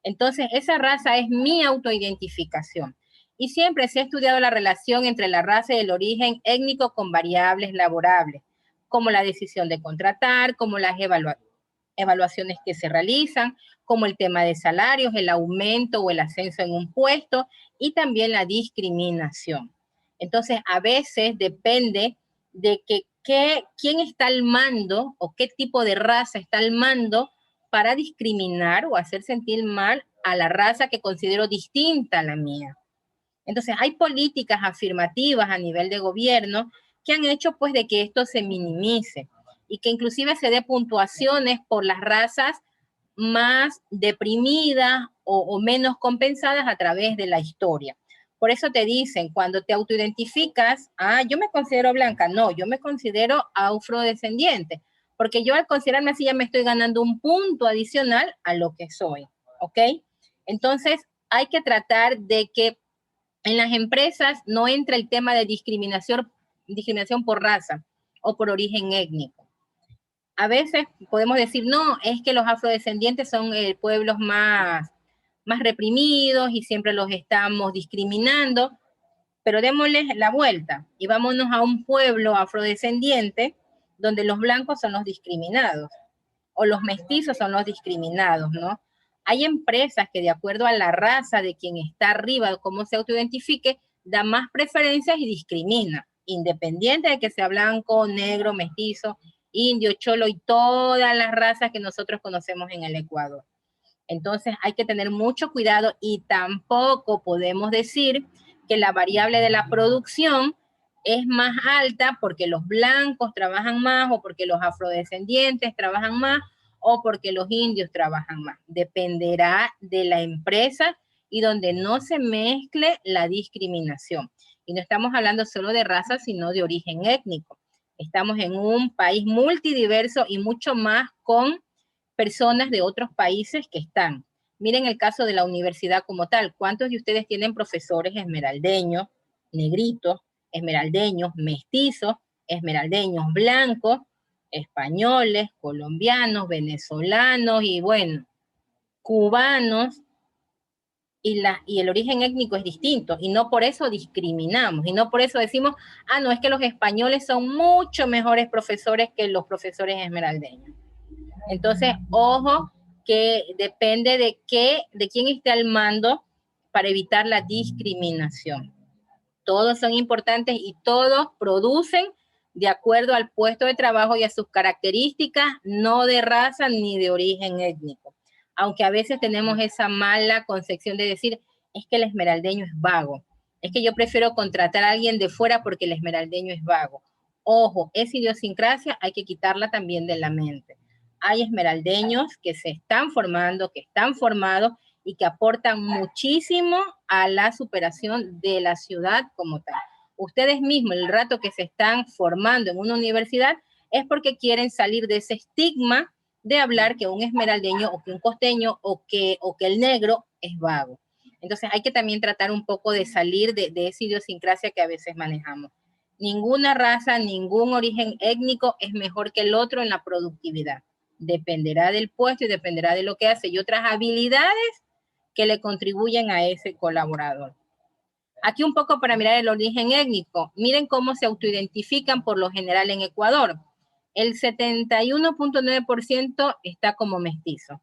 Entonces, esa raza es mi autoidentificación. Y siempre se ha estudiado la relación entre la raza y el origen étnico con variables laborables, como la decisión de contratar, como las evaluaciones que se realizan, como el tema de salarios, el aumento o el ascenso en un puesto y también la discriminación. Entonces, a veces depende de quién está al mando o qué tipo de raza está al mando para discriminar o hacer sentir mal a la raza que considero distinta a la mía. Entonces, hay políticas afirmativas a nivel de gobierno que han hecho pues de que esto se minimice y que inclusive se dé puntuaciones por las razas más deprimidas o menos compensadas a través de la historia. Por eso te dicen, cuando te autoidentificas, yo me considero blanca. No, yo me considero afrodescendiente, porque yo al considerarme así ya me estoy ganando un punto adicional a lo que soy, ¿ok? Entonces, hay que tratar de que en las empresas no entra el tema de discriminación por raza o por origen étnico. A veces podemos decir, no, es que los afrodescendientes son pueblos más reprimidos y siempre los estamos discriminando, pero démosles la vuelta y vámonos a un pueblo afrodescendiente donde los blancos son los discriminados o los mestizos son los discriminados, ¿no? Hay empresas que de acuerdo a la raza de quien está arriba o cómo se autoidentifique, da más preferencias y discrimina, independiente de que sea blanco, negro, mestizo, indio, cholo y todas las razas que nosotros conocemos en el Ecuador. Entonces hay que tener mucho cuidado y tampoco podemos decir que la variable de la producción es más alta porque los blancos trabajan más o porque los afrodescendientes trabajan más o porque los indios trabajan más. Dependerá de la empresa y donde no se mezcle la discriminación. Y no estamos hablando solo de raza, sino de origen étnico. Estamos en un país multidiverso y mucho más con personas de otros países que están. Miren el caso de la universidad como tal. ¿Cuántos de ustedes tienen profesores esmeraldeños, negritos, esmeraldeños, mestizos, esmeraldeños blancos, españoles, colombianos, venezolanos y bueno, cubanos? Y el origen étnico es distinto y no por eso discriminamos y no por eso decimos, no, es que los españoles son mucho mejores profesores que los profesores esmeraldeños. Entonces, ojo, que depende de quién esté al mando para evitar la discriminación. Todos son importantes y todos producen de acuerdo al puesto de trabajo y a sus características, no de raza ni de origen étnico. Aunque a veces tenemos esa mala concepción de decir, es que el esmeraldeño es vago. Es que yo prefiero contratar a alguien de fuera porque el esmeraldeño es vago. Ojo, esa idiosincrasia hay que quitarla también de la mente. Hay esmeraldeños que se están formando, que están formados y que aportan muchísimo a la superación de la ciudad como tal. Ustedes mismos, el rato que se están formando en una universidad, es porque quieren salir de ese estigma de hablar que un esmeraldeño o que un costeño o que el negro es vago. Entonces hay que también tratar un poco de salir de esa idiosincrasia que a veces manejamos. Ninguna raza, ningún origen étnico es mejor que el otro en la productividad. Dependerá del puesto y dependerá de lo que hace y otras habilidades que le contribuyen a ese colaborador. Aquí un poco para mirar el origen étnico. Miren cómo se autoidentifican por lo general en Ecuador. El 71.9% está como mestizo.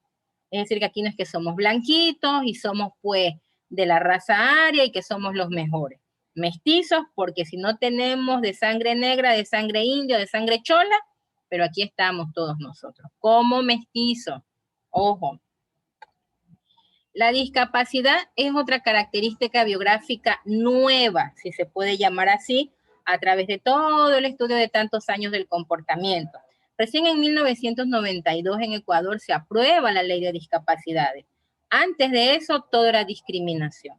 Es decir, que aquí no es que somos blanquitos y somos pues de la raza aria y que somos los mejores. Mestizos porque si no tenemos de sangre negra, de sangre indio, de sangre chola, pero aquí estamos todos nosotros, como mestizos. Ojo. La discapacidad es otra característica biográfica nueva, si se puede llamar así, a través de todo el estudio de tantos años del comportamiento. Recién en 1992 en Ecuador se aprueba la ley de discapacidades. Antes de eso, todo era discriminación.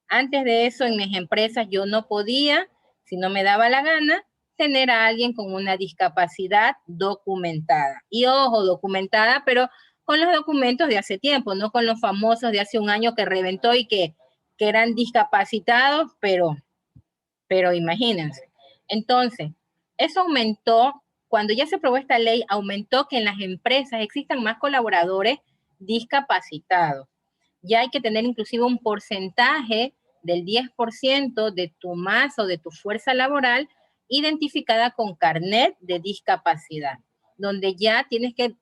Antes de eso, en mis empresas, yo no podía, si no me daba la gana, tener a alguien con una discapacidad documentada. Y ojo, documentada, pero con los documentos de hace tiempo, no con los famosos de hace un año que reventó y que eran discapacitados, pero imagínense. Entonces, eso aumentó, cuando ya se aprobó esta ley, aumentó que en las empresas existan más colaboradores discapacitados. Ya hay que tener inclusive un porcentaje del 10% de tu masa o de tu fuerza laboral identificada con carnet de discapacidad, donde ya tienes que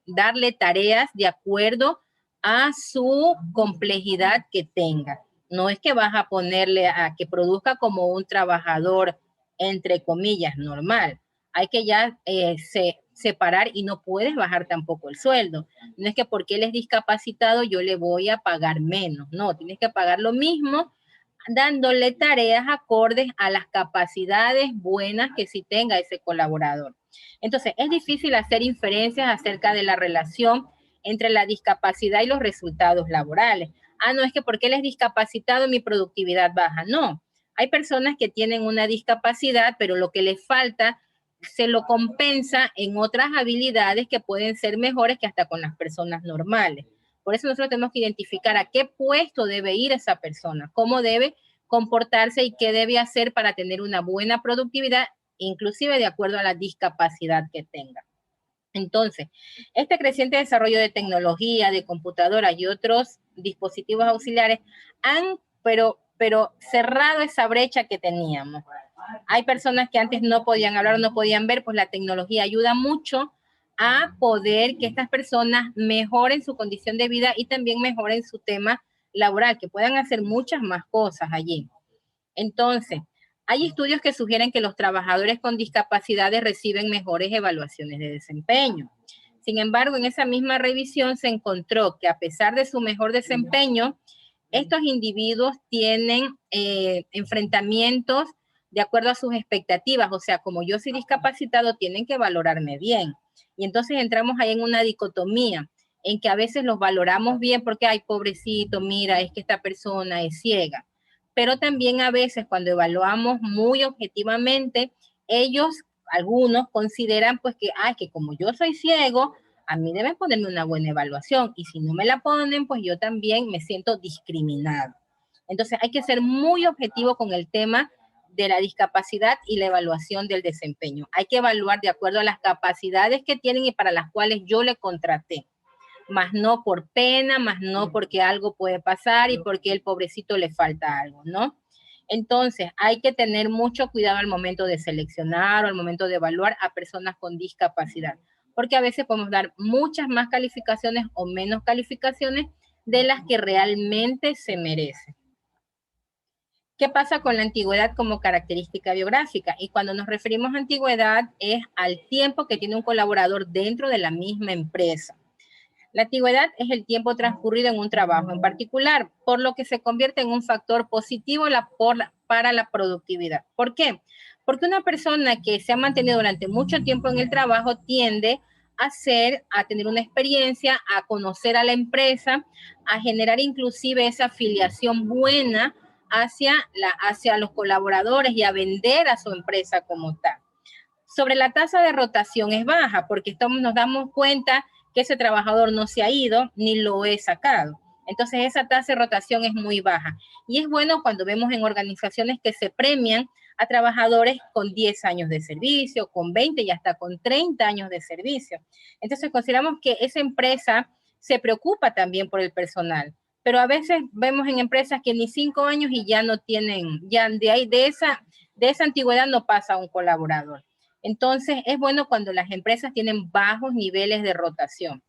darle tareas de acuerdo a su complejidad que tenga. No es que vas a ponerle a que produzca como un trabajador, entre comillas, normal. Hay que ya separar y no puedes bajar tampoco el sueldo. No es que porque él es discapacitado yo le voy a pagar menos. No, tienes que pagar lo mismo dándole tareas acordes a las capacidades buenas que sí tenga ese colaborador. Entonces, es difícil hacer inferencias acerca de la relación entre la discapacidad y los resultados laborales. Ah, no, es que porque él es discapacitado mi productividad baja. No, hay personas que tienen una discapacidad, pero lo que les falta se lo compensa en otras habilidades que pueden ser mejores que hasta con las personas normales. Por eso nosotros tenemos que identificar a qué puesto debe ir esa persona, cómo debe comportarse y qué debe hacer para tener una buena productividad, inclusive de acuerdo a la discapacidad que tenga. Entonces, este creciente desarrollo de tecnología, de computadoras y otros dispositivos auxiliares han, pero cerrado esa brecha que teníamos. Hay personas que antes no podían hablar o no podían ver, pues la tecnología ayuda mucho a poder que estas personas mejoren su condición de vida y también mejoren su tema laboral, que puedan hacer muchas más cosas allí. Entonces, hay estudios que sugieren que los trabajadores con discapacidades reciben mejores evaluaciones de desempeño. Sin embargo, en esa misma revisión se encontró que a pesar de su mejor desempeño, estos individuos tienen enfrentamientos de acuerdo a sus expectativas. O sea, como yo soy discapacitado, tienen que valorarme bien. Y entonces entramos ahí en una dicotomía, en que a veces los valoramos bien porque, ay, pobrecito, mira, es que esta persona es ciega. Pero también a veces cuando evaluamos muy objetivamente, ellos, algunos, consideran pues que, ay, que como yo soy ciego, a mí deben ponerme una buena evaluación y si no me la ponen, pues yo también me siento discriminado. Entonces hay que ser muy objetivo con el tema de la discapacidad y la evaluación del desempeño. Hay que evaluar de acuerdo a las capacidades que tienen y para las cuales yo le contraté. Más no por pena, más no porque algo puede pasar y porque el pobrecito le falta algo, ¿no? Entonces, hay que tener mucho cuidado al momento de seleccionar o al momento de evaluar a personas con discapacidad, porque a veces podemos dar muchas más calificaciones o menos calificaciones de las que realmente se merecen. ¿Qué pasa con la antigüedad como característica biográfica? Y cuando nos referimos a antigüedad es al tiempo que tiene un colaborador dentro de la misma empresa. La antigüedad es el tiempo transcurrido en un trabajo en particular, por lo que se convierte en un factor positivo para la productividad. ¿Por qué? Porque una persona que se ha mantenido durante mucho tiempo en el trabajo tiende a tener una experiencia, a conocer a la empresa, a generar inclusive esa afiliación buena hacia los colaboradores y a vender a su empresa como tal. Sobre la tasa de rotación es baja porque nos damos cuenta que ese trabajador no se ha ido ni lo he sacado. Entonces esa tasa de rotación es muy baja. Y es bueno cuando vemos en organizaciones que se premian a trabajadores con 10 años de servicio, con 20 y hasta con 30 años de servicio. Entonces consideramos que esa empresa se preocupa también por el personal. Pero a veces vemos en empresas que ni 5 años y ya no tienen, ya de esa antigüedad no pasa un colaborador. Entonces, es bueno cuando las empresas tienen bajos niveles de rotación.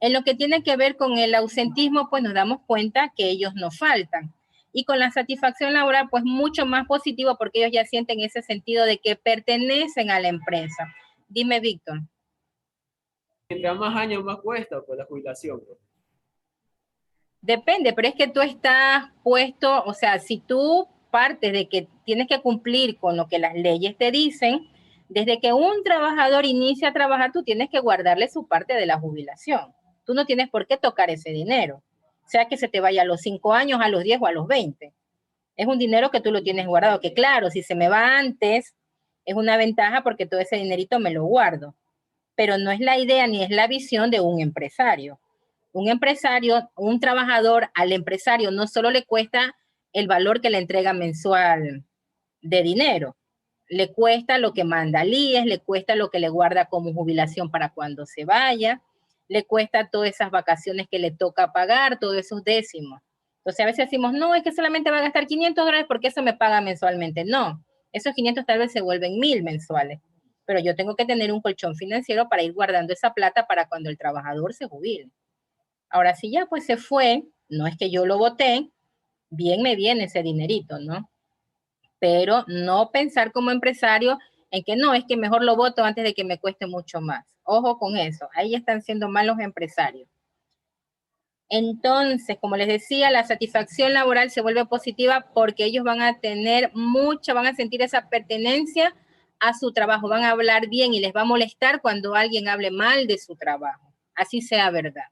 En lo que tiene que ver con el ausentismo, pues nos damos cuenta que ellos no faltan. Y con la satisfacción laboral, pues mucho más positivo porque ellos ya sienten ese sentido de que pertenecen a la empresa. Dime, Víctor. Mientras más años, más cuesta pues, la jubilación. Pues. Depende, pero es que tú estás puesto, o sea, si tú partes de que tienes que cumplir con lo que las leyes te dicen, desde que un trabajador inicia a trabajar, tú tienes que guardarle su parte de la jubilación. Tú no tienes por qué tocar ese dinero. sea que se te vaya a los 5 años, a los 10 o a los 20. Es un dinero que tú lo tienes guardado, que claro, si se me va antes, es una ventaja porque todo ese dinerito me lo guardo. Pero no es la idea ni es la visión de un empresario. Un empresario, un trabajador al empresario no solo le cuesta el valor que le entrega mensual de dinero, le cuesta lo que manda al IES, le cuesta lo que le guarda como jubilación para cuando se vaya, le cuesta todas esas vacaciones que le toca pagar, todos esos décimos. Entonces a veces decimos, no, es que solamente va a gastar $500 porque eso me paga mensualmente. No, esos 500 tal vez se vuelven 1,000 mensuales, pero yo tengo que tener un colchón financiero para ir guardando esa plata para cuando el trabajador se jubile. Ahora, si ya pues se fue, no es que yo lo boté, bien me viene ese dinerito, ¿no? Pero no pensar como empresario en que no, es que mejor lo voto antes de que me cueste mucho más. Ojo con eso, ahí están siendo malos empresarios. Entonces, como les decía, la satisfacción laboral se vuelve positiva porque ellos van a tener van a sentir esa pertenencia a su trabajo, van a hablar bien y les va a molestar cuando alguien hable mal de su trabajo, así sea verdad.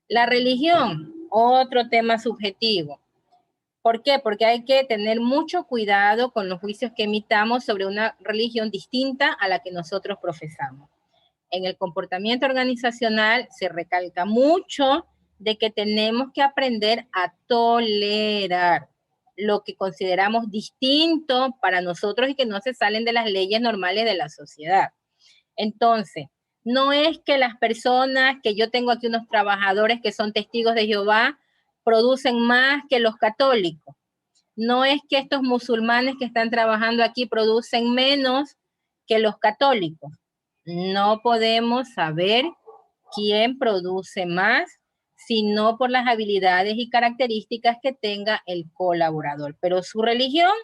La religión, otro tema subjetivo. ¿Por qué? Porque hay que tener mucho cuidado con los juicios que emitamos sobre una religión distinta a la que nosotros profesamos. En el comportamiento organizacional se recalca mucho de que tenemos que aprender a tolerar lo que consideramos distinto para nosotros y que no se salen de las leyes normales de la sociedad. Entonces, no es que las personas, que yo tengo aquí unos trabajadores que son testigos de Jehová, producen más que los católicos. No es que estos musulmanes que están trabajando aquí producen menos que los católicos. No podemos saber quién produce más, sino por las habilidades y características que tenga el colaborador. Pero su religión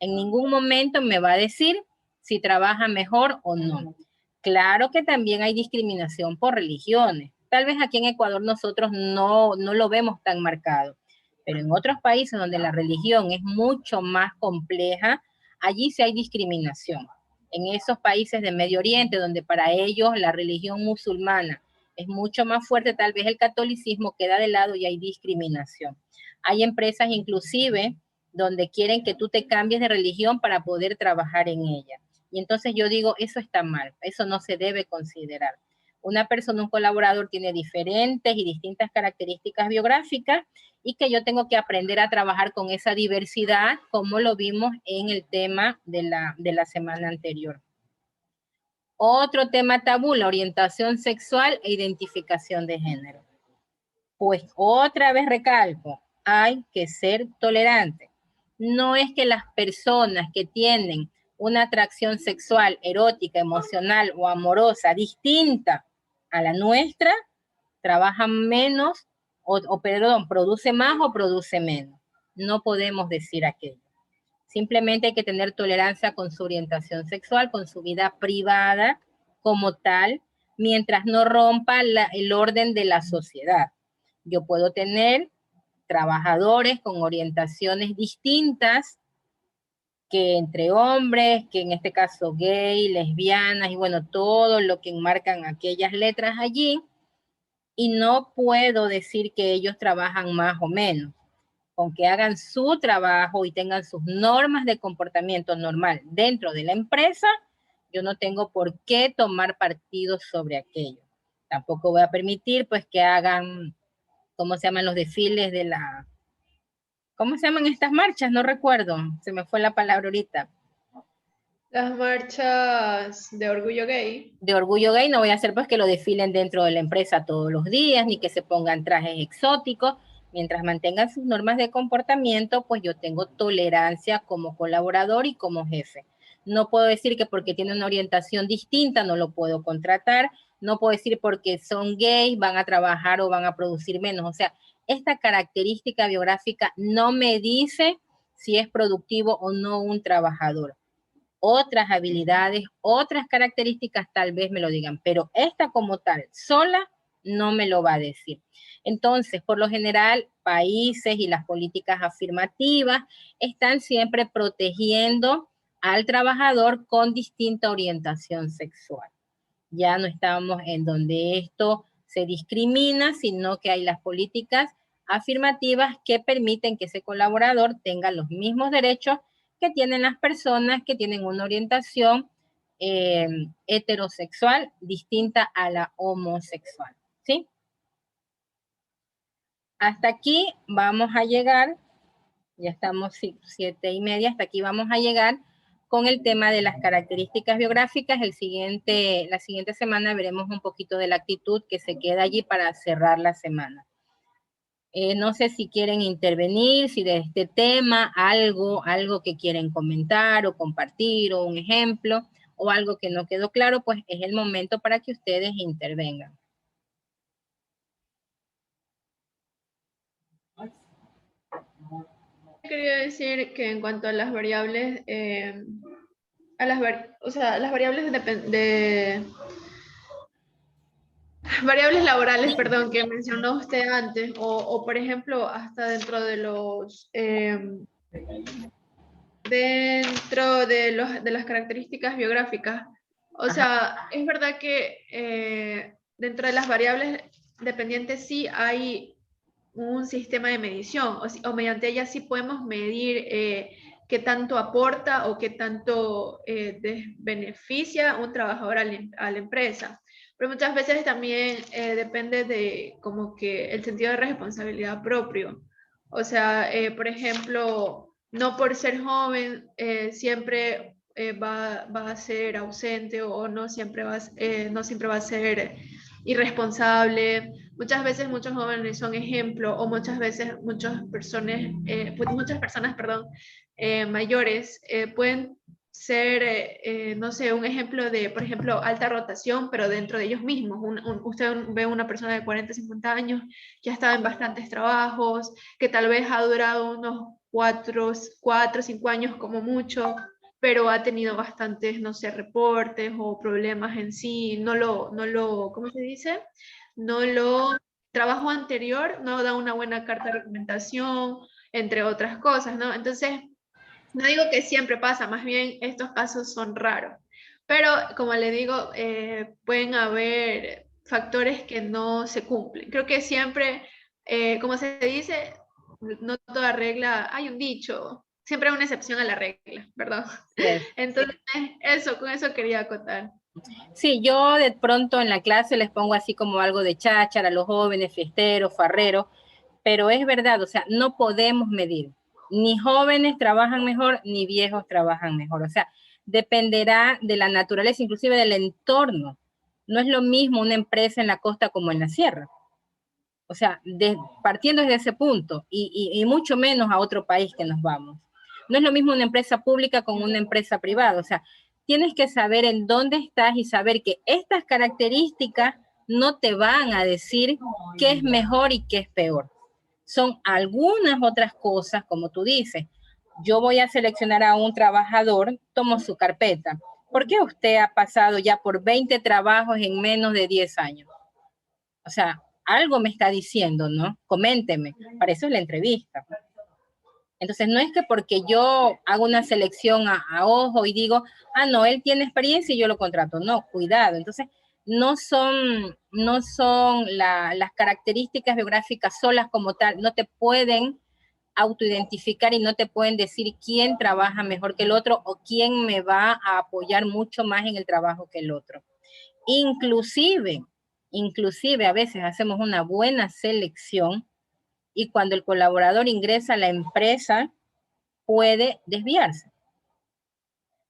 en ningún momento me va a decir si trabaja mejor o no. Claro que también hay discriminación por religiones. Tal vez aquí en Ecuador nosotros no lo vemos tan marcado, pero en otros países donde la religión es mucho más compleja, allí sí hay discriminación. En esos países de Medio Oriente, donde para ellos la religión musulmana es mucho más fuerte, tal vez el catolicismo queda de lado y hay discriminación. Hay empresas inclusive donde quieren que tú te cambies de religión para poder trabajar en ella. Y entonces yo digo, eso está mal, eso no se debe considerar. Una persona, un colaborador tiene diferentes y distintas características biográficas y que yo tengo que aprender a trabajar con esa diversidad, como lo vimos en el tema de la semana anterior. Otro tema tabú, la orientación sexual e identificación de género. Pues otra vez recalco, hay que ser tolerante. No es que las personas que tienen una atracción sexual, erótica, emocional o amorosa distinta a la nuestra, trabajan menos produce más o produce menos. No podemos decir aquello. Simplemente hay que tener tolerancia con su orientación sexual, con su vida privada como tal, mientras no rompa el orden de la sociedad. Yo puedo tener trabajadores con orientaciones distintas que entre hombres, que en este caso gay, lesbianas y bueno, todo lo que enmarcan aquellas letras allí, y no puedo decir que ellos trabajan más o menos. Con que hagan su trabajo y tengan sus normas de comportamiento normal dentro de la empresa, yo no tengo por qué tomar partido sobre aquello. Tampoco voy a permitir pues que hagan, ¿cómo se llaman los desfiles de ¿cómo se llaman estas marchas? No recuerdo, se me fue la palabra ahorita. Las marchas de orgullo gay. De orgullo gay no voy a hacer pues que lo desfilen dentro de la empresa todos los días, ni que se pongan trajes exóticos. Mientras mantengan sus normas de comportamiento, pues yo tengo tolerancia como colaborador y como jefe. No puedo decir que porque tiene una orientación distinta no lo puedo contratar. No puedo decir porque son gays van a trabajar o van a producir menos. O sea, esta característica biográfica no me dice si es productivo o no un trabajador. Otras habilidades, otras características tal vez me lo digan, pero esta como tal, sola, no me lo va a decir. Entonces, por lo general, países y las políticas afirmativas están siempre protegiendo al trabajador con distinta orientación sexual. Ya no estamos en donde esto se discrimina, sino que hay las políticas afirmativas que permiten que ese colaborador tenga los mismos derechos que tienen las personas que tienen una orientación heterosexual distinta a la homosexual, ¿sí? Hasta aquí vamos a llegar, ya estamos 7:30, hasta aquí vamos a llegar con el tema de las características biográficas. La siguiente semana veremos un poquito de la actitud que se queda allí para cerrar la semana. No sé si quieren intervenir, si de este tema algo que quieren comentar o compartir o un ejemplo o algo que no quedó claro, pues es el momento para que ustedes intervengan. Quería decir que en cuanto a las variables, las variables variables laborales, perdón, que mencionó usted antes, o por ejemplo, hasta dentro de de las características biográficas. O sea, es verdad que dentro de las variables dependientes sí hay un sistema de medición, o mediante ella sí podemos medir qué tanto aporta o qué tanto beneficia un trabajador a la empresa. Pero muchas veces también depende de como que el sentido de responsabilidad propio. O sea, por ejemplo, no por ser joven siempre va a ser ausente o no siempre va a ser irresponsable. Muchas veces muchos jóvenes son ejemplo o muchas veces muchas personas mayores pueden ser, no sé, un ejemplo de, por ejemplo, alta rotación, pero dentro de ellos mismos. Usted ve una persona de 40, 50 años que ha estado en bastantes trabajos, que tal vez ha durado unos 4, 5 años como mucho, pero ha tenido bastantes, no sé, reportes o problemas en sí, ¿cómo se dice? Trabajo anterior no da una buena carta de recomendación, entre otras cosas, ¿no? Entonces, no digo que siempre pasa, más bien estos casos son raros, pero como le digo, pueden haber factores que no se cumplen. Creo que siempre, como se dice, no toda regla, hay un dicho, siempre hay una excepción a la regla, ¿verdad? Yes. Entonces, con eso quería acotar. Sí, yo de pronto en la clase les pongo así como algo de cháchara a los jóvenes, fiesteros, farreros, pero es verdad, o sea, no podemos medir. Ni jóvenes trabajan mejor, ni viejos trabajan mejor. O sea, dependerá de la naturaleza, inclusive del entorno. No es lo mismo una empresa en la costa como en la sierra. O sea, partiendo desde ese punto, y mucho menos a otro país que nos vamos. No es lo mismo una empresa pública con una empresa privada. O sea, tienes que saber en dónde estás y saber que estas características no te van a decir qué es mejor y qué es peor. Son algunas otras cosas, como tú dices. Yo voy a seleccionar a un trabajador, tomo su carpeta. ¿Por qué usted ha pasado ya por 20 trabajos en menos de 10 años? O sea, algo me está diciendo, ¿no? Coménteme. Para eso es la entrevista. Entonces, no es que porque yo hago una selección a ojo y digo, no, él tiene experiencia y yo lo contrato. No, cuidado. Entonces, no son las características biográficas solas como tal, no te pueden autoidentificar y no te pueden decir quién trabaja mejor que el otro o quién me va a apoyar mucho más en el trabajo que el otro. Inclusive a veces hacemos una buena selección y cuando el colaborador ingresa a la empresa puede desviarse.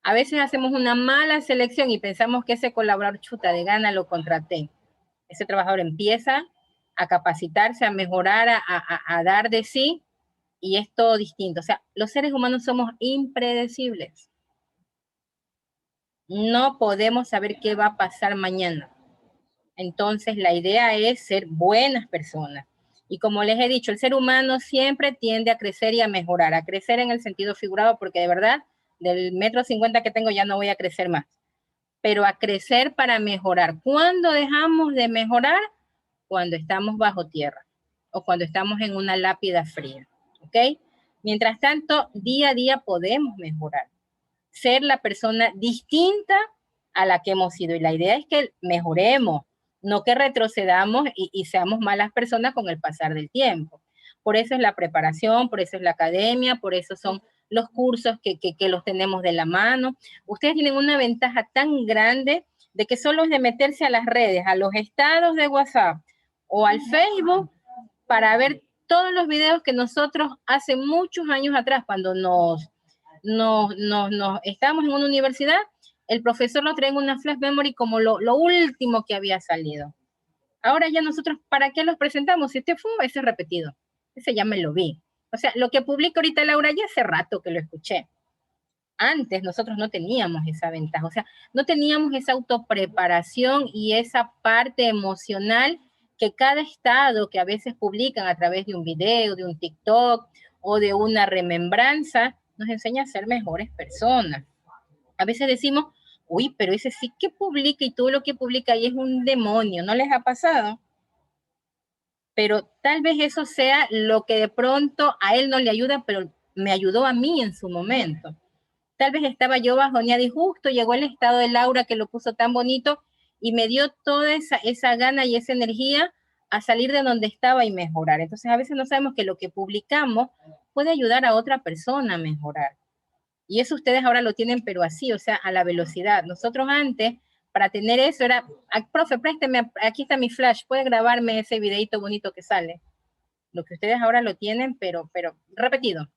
A veces hacemos una mala selección y pensamos que ese colaborador, chuta, de gana lo contraté. Ese trabajador empieza a capacitarse, a mejorar, a dar de sí, y es todo distinto. O sea, los seres humanos somos impredecibles. No podemos saber qué va a pasar mañana. Entonces, la idea es ser buenas personas. Y como les he dicho, el ser humano siempre tiende a crecer y a mejorar, a crecer en el sentido figurado, porque de verdad, del 1,50 m que tengo ya no voy a crecer más, pero a crecer para mejorar. ¿Cuándo dejamos de mejorar? Cuando estamos bajo tierra o cuando estamos en una lápida fría, ¿ok? Mientras tanto, día a día podemos mejorar, ser la persona distinta a la que hemos sido. Y la idea es que mejoremos, no que retrocedamos y seamos malas personas con el pasar del tiempo. Por eso es la preparación, por eso es la academia, por eso son los cursos que los tenemos de la mano. Ustedes tienen una ventaja tan grande de que solo es de meterse a las redes, a los estados de WhatsApp o al Facebook para ver todos los videos que nosotros hace muchos años atrás, cuando estábamos en una universidad, el profesor lo trae en una flash memory como lo último que había salido. Ahora ya nosotros, ¿para qué los presentamos? Si usted fue, ese es repetido. Ese ya me lo vi. O sea, lo que publica ahorita Laura ya hace rato que lo escuché. Antes nosotros no teníamos esa ventaja, o sea, no teníamos esa autopreparación y esa parte emocional que cada estado que a veces publican a través de un video, de un TikTok o de una remembranza, nos enseña a ser mejores personas. A veces decimos, uy, pero ese sí que publica y todo lo que publica ahí es un demonio, ¿no les ha pasado? Pero tal vez eso sea lo que de pronto a él no le ayuda, pero me ayudó a mí en su momento. Tal vez estaba yo bajoneada y justo llegó el estado de Laura que lo puso tan bonito y me dio toda esa gana y esa energía a salir de donde estaba y mejorar. Entonces a veces no sabemos que lo que publicamos puede ayudar a otra persona a mejorar. Y eso ustedes ahora lo tienen, pero así, o sea, a la velocidad. Nosotros antes, para tener eso, era, profe, présteme, aquí está mi flash, puede grabarme ese videito bonito que sale. Lo que ustedes ahora lo tienen, pero repetido.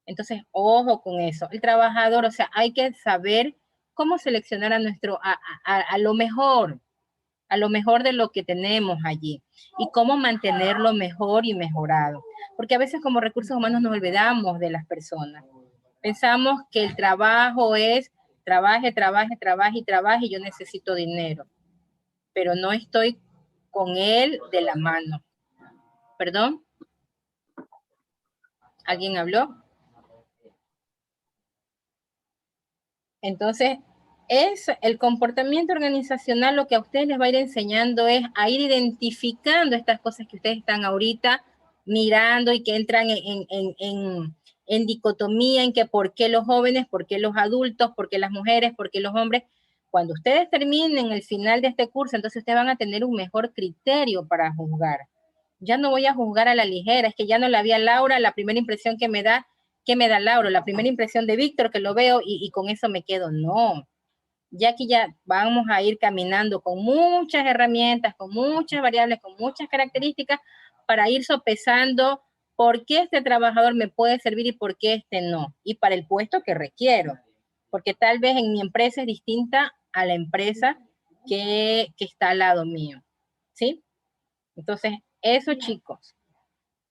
Entonces, ojo con eso. El trabajador, o sea, hay que saber cómo seleccionar a lo mejor de lo que tenemos allí y cómo mantenerlo mejor y mejorado. Porque a veces como recursos humanos nos olvidamos de las personas. Pensamos que el trabajo es trabaje y yo necesito dinero, pero no estoy con él de la mano. ¿Perdón? ¿Alguien habló? Entonces, es el comportamiento organizacional lo que a ustedes les va a ir enseñando es a ir identificando estas cosas que ustedes están ahorita mirando y que entran en dicotomía, en que por qué los jóvenes, por qué los adultos, por qué las mujeres, por qué los hombres. Cuando ustedes terminen el final de este curso, entonces ustedes van a tener un mejor criterio para juzgar. Ya no voy a juzgar a la ligera, es que ya no la vi a Laura, la primera impresión que me da Laura, la primera impresión de Víctor que lo veo y con eso me quedo. No, ya aquí ya vamos a ir caminando con muchas herramientas, con muchas variables, con muchas características para ir sopesando por qué este trabajador me puede servir y por qué este no, y para el puesto que requiero, porque tal vez en mi empresa es distinta a la empresa que está al lado mío, ¿sí? Entonces, eso, chicos,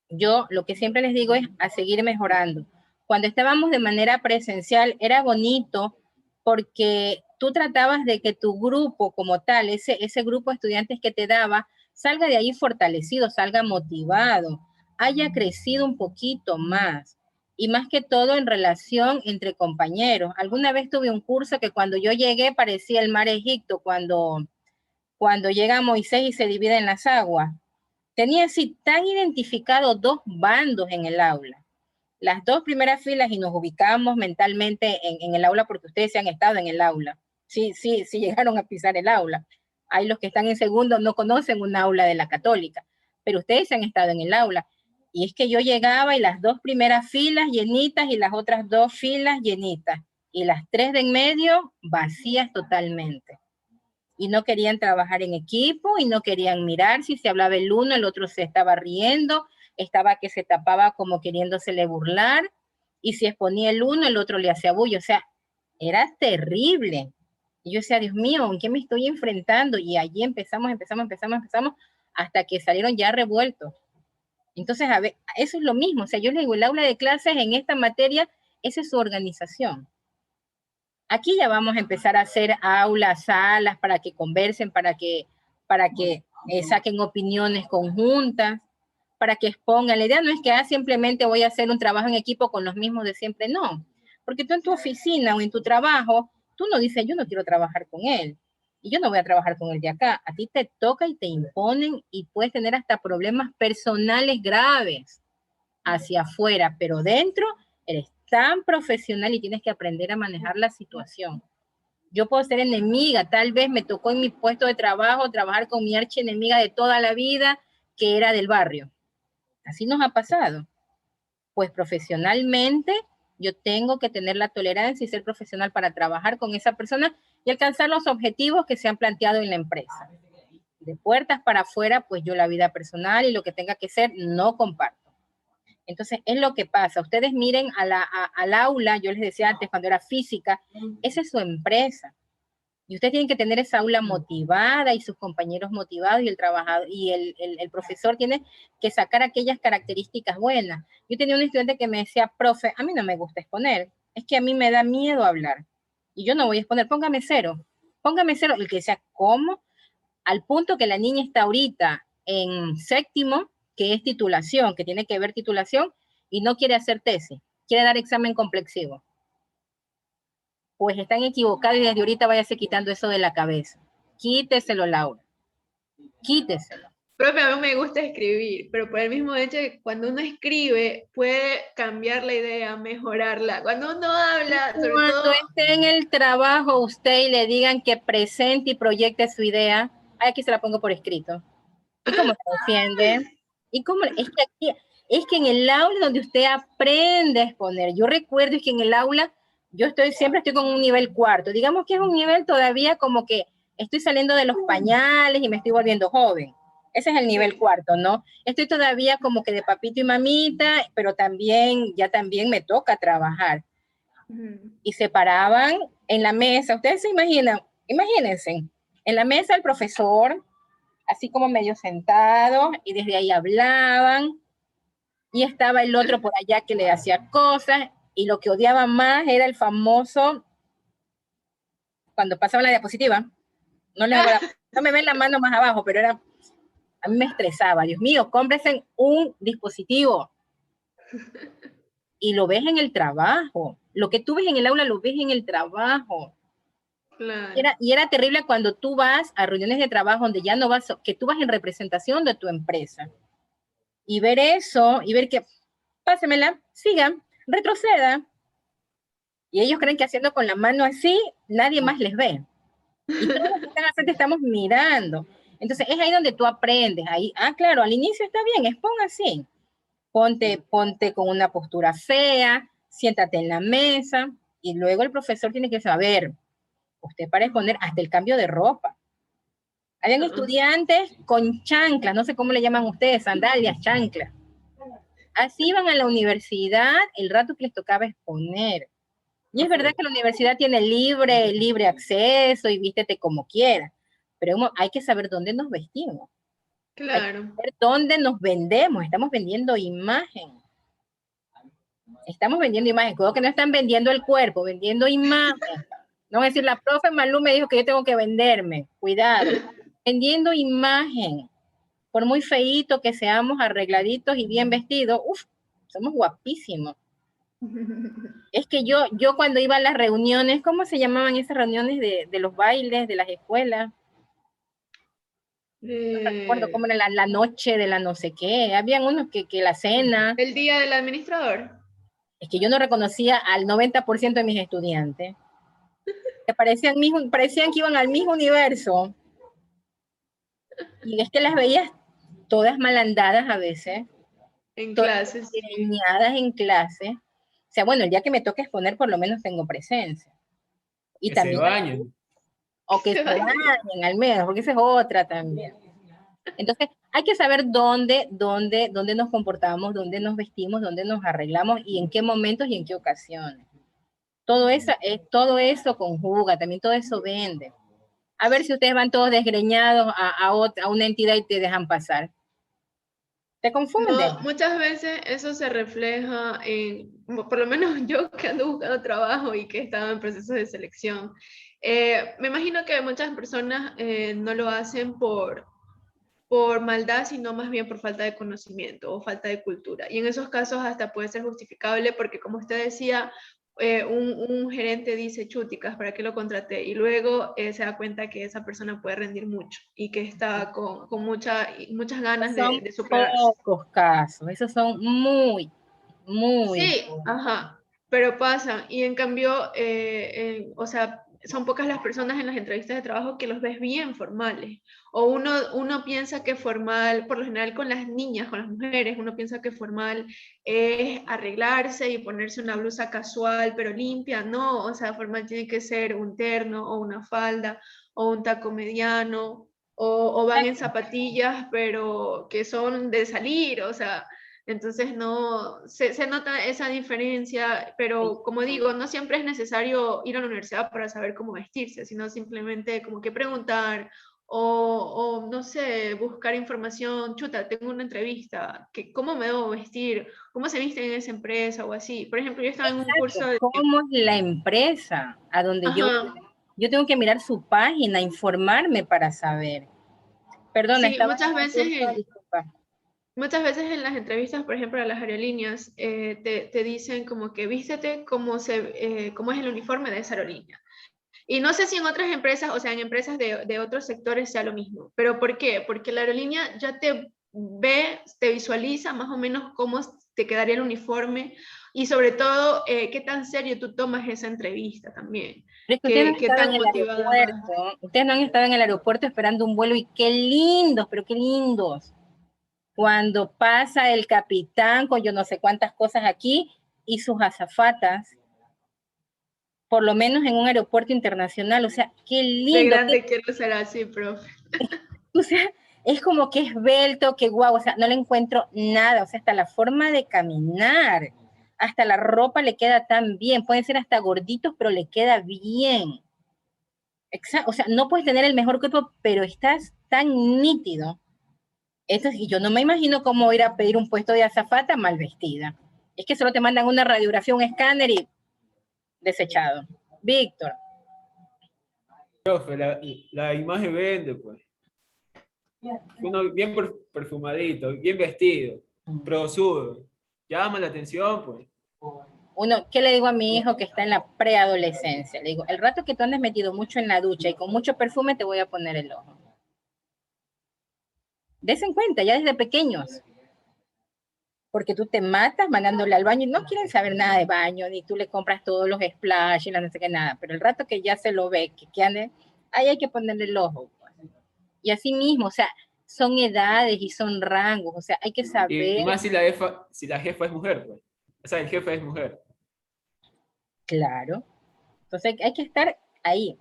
yo lo que siempre les digo es a seguir mejorando. Cuando estábamos de manera presencial era bonito porque tú tratabas de que tu grupo como tal, ese grupo de estudiantes que te daba, salga de ahí fortalecido, salga motivado, haya crecido un poquito más. Y más que todo en relación entre compañeros. Alguna vez tuve un curso que cuando yo llegué parecía el mar Egipto, cuando llega Moisés y se dividen las aguas. Tenía así tan identificados dos bandos en el aula. Las dos primeras filas y nos ubicábamos mentalmente en el aula porque ustedes se han estado en el aula. Sí llegaron a pisar el aula. Hay los que están en segundo, no conocen un aula de la Católica, pero ustedes se han estado en el aula. Y es que yo llegaba y las dos primeras filas llenitas y las otras dos filas llenitas. Y las tres de en medio vacías totalmente. Y no querían trabajar en equipo y no querían mirar si se hablaba el uno, el otro se estaba riendo, estaba que se tapaba como queriéndosele burlar, y si exponía el uno, el otro le hacía bullo, o sea, era terrible. Y yo decía, Dios mío, ¿en qué me estoy enfrentando? Y allí empezamos, hasta que salieron ya revueltos. Entonces, a ver, eso es lo mismo, o sea, yo les digo, el aula de clases en esta materia, esa es su organización. Aquí ya vamos a empezar a hacer aulas, salas, para que conversen, para que saquen opiniones conjuntas, para que expongan. La idea no es que simplemente voy a hacer un trabajo en equipo con los mismos de siempre, no. Porque tú en tu oficina o en tu trabajo, tú no dices, yo no quiero trabajar con él, y yo no voy a trabajar con él de acá. A ti te toca y te imponen, y puedes tener hasta problemas personales graves hacia afuera, pero dentro eres tan profesional y tienes que aprender a manejar la situación. Yo puedo ser enemiga, tal vez me tocó en mi puesto de trabajo trabajar con mi archienemiga de toda la vida, que era del barrio. Así nos ha pasado. Pues profesionalmente yo tengo que tener la tolerancia y ser profesional para trabajar con esa persona y alcanzar los objetivos que se han planteado en la empresa. De puertas para afuera, pues yo la vida personal y lo que tenga que ser, no comparto. Entonces, es lo que pasa. Ustedes miren al aula, yo les decía antes, cuando era física, esa es su empresa. Y ustedes tienen que tener esa aula motivada y sus compañeros motivados y el trabajador y el profesor tiene que sacar aquellas características buenas. Yo tenía un estudiante que me decía, profe, a mí no me gusta exponer, es que a mí me da miedo hablar y yo no voy a exponer, póngame cero. El que decía, ¿cómo? Al punto que la niña está ahorita en séptimo, que es titulación, que tiene que ver titulación, y no quiere hacer tesis, quiere dar examen complexivo. Pues están equivocados y desde ahorita váyase quitando eso de la cabeza. Quíteselo, Laura. Quíteselo. Profe, a mí me gusta escribir, pero por el mismo hecho de que cuando uno escribe puede cambiar la idea, mejorarla. Cuando uno habla, sobre Cuando todo... esté en el trabajo usted y le digan que presente y proyecte su idea, aquí se la pongo por escrito. ¿Y cómo se defiende? ¿Y cómo? Es que en el aula donde usted aprende a exponer, yo recuerdo que en el aula yo siempre estoy con un nivel cuarto, digamos que es un nivel todavía como que estoy saliendo de los pañales y me estoy volviendo joven. Ese es el nivel cuarto, ¿no? Estoy todavía como que de papito y mamita, pero ya también me toca trabajar. Y se paraban en la mesa, ustedes se imaginan, imagínense, en la mesa el profesor, así como medio sentado, y desde ahí hablaban, y estaba el otro por allá que le hacía cosas, y lo que odiaba más era el famoso, cuando pasaba la diapositiva, no me ven la mano más abajo, pero a mí me estresaba, Dios mío, cómprense un dispositivo, y lo ves en el trabajo, lo que tú ves en el aula lo ves en el trabajo. Claro. Y era terrible cuando tú vas a reuniones de trabajo donde ya no vas, que tú vas en representación de tu empresa. Y ver eso, y ver que, pásemela, siga, retroceda. Y ellos creen que haciendo con la mano así, nadie más les ve. Y todos los que están al frente estamos mirando. Entonces, es ahí donde tú aprendes. Ahí, claro, al inicio está bien, exponga así. Ponte con una postura fea, siéntate en la mesa, y luego el profesor tiene que saber, usted para exponer hasta el cambio de ropa. Habían estudiantes con chanclas, no sé cómo le llaman ustedes, sandalias, chanclas. Así iban a la universidad el rato que les tocaba exponer. Y es verdad que la universidad tiene libre acceso y vístete como quieras, pero hay que saber dónde nos vestimos. Claro. Hay que saber dónde nos vendemos, estamos vendiendo imagen. Creo que no están vendiendo el cuerpo, vendiendo imagen. No es decir, la profe Malú me dijo que yo tengo que venderme, cuidado. Vendiendo imagen. Por muy feíto que seamos, arregladitos y bien vestidos, somos guapísimos. Es que yo cuando iba a las reuniones, ¿cómo se llamaban esas reuniones de los bailes, de las escuelas? No recuerdo cómo era la noche de la no sé qué. Habían unos que la cena. El día del administrador. Es que yo no reconocía al 90% de mis estudiantes. Que parecían que iban al mismo universo. Y es que las veías todas malandadas a veces. En clases. Diseñadas en clase. O sea, bueno, el día que me toque exponer, por lo menos tengo presencia. Y que también, se bañen. O que se bañen, al menos, porque esa es otra también. Entonces, hay que saber dónde nos comportamos, dónde nos vestimos, dónde nos arreglamos y en qué momentos y en qué ocasiones. Todo eso conjuga, también todo eso vende. A ver si ustedes van todos desgreñados a una entidad y te dejan pasar. ¿Te confunden? No, muchas veces eso se refleja por lo menos yo que ando buscando trabajo y que he estado en procesos de selección. Me imagino que muchas personas no lo hacen por maldad, sino más bien por falta de conocimiento o falta de cultura. Y en esos casos hasta puede ser justificable porque, como usted decía, un gerente dice, chuticas, ¿para qué lo contraté? Y luego se da cuenta que esa persona puede rendir mucho y que está con muchas ganas de superarse. Son pocos casos, esos son muy. Sí, ajá, pero pasa. Y en cambio, o sea, son pocas las personas en las entrevistas de trabajo que los ves bien formales. O uno piensa que formal, por lo general con las niñas, con las mujeres, uno piensa que formal es arreglarse y ponerse una blusa casual pero limpia. No, o sea, formal tiene que ser un terno o una falda o un taco mediano o van en zapatillas pero que son de salir, o sea... Entonces no se nota esa diferencia, pero como digo, no siempre es necesario ir a la universidad para saber cómo vestirse, sino simplemente como que preguntar o no sé, buscar información, chuta, tengo una entrevista, ¿cómo me debo vestir? ¿Cómo se viste en esa empresa o así? Por ejemplo, yo estaba en un curso de... ¿Cómo es la empresa a donde Ajá. yo tengo que mirar su página, informarme para saber? Perdona, Sí, estaba en un curso, disculpa. muchas veces en las entrevistas, por ejemplo, a las aerolíneas, te dicen como que vístete como cómo es el uniforme de esa aerolínea. Y no sé si en otras empresas, o sea, en empresas de otros sectores sea lo mismo. ¿Pero por qué? Porque la aerolínea ya te ve, te visualiza más o menos cómo te quedaría el uniforme y sobre todo qué tan serio tú tomas esa entrevista también. Pero es que ustedes no han Qué estado en tan el motivada vas. aeropuerto, ustedes no han estado en el aeropuerto esperando un vuelo y qué lindos, pero qué lindos. Cuando pasa el capitán con yo no sé cuántas cosas aquí y sus azafatas, por lo menos en un aeropuerto internacional, o sea, qué De lindo. grande quiero ser así, profe. O sea, es como que esbelto, que guau, o sea, no le encuentro nada, o sea, hasta la forma de caminar, hasta la ropa le queda tan bien, pueden ser hasta gorditos, pero le queda bien. Exacto, o sea, no puedes tener el mejor cuerpo, pero estás tan nítido. Y yo no me imagino cómo ir a pedir un puesto de azafata mal vestida. Es que solo te mandan una radiografía, un escáner y desechado. Víctor. Profe, la imagen vende, pues. Uno bien perfumadito, bien vestido, prosudo. Llama la atención, pues. ¿Qué le digo a mi hijo que está en la preadolescencia? Le digo, el rato que tú andes metido mucho en la ducha y con mucho perfume, te voy a poner el ojo. Des en cuenta, ya desde pequeños. Porque tú te matas mandándole al baño y no quieren saber nada de baño, ni tú le compras todos los splash y no sé qué nada. Pero el rato que ya se lo ve, que ande, ahí hay que ponerle el ojo. Y así mismo, o sea, son edades y son rangos, o sea, hay que saber. Y más si la jefa es mujer, pues. O sea, el jefe es mujer. Claro. Entonces hay que estar ahí.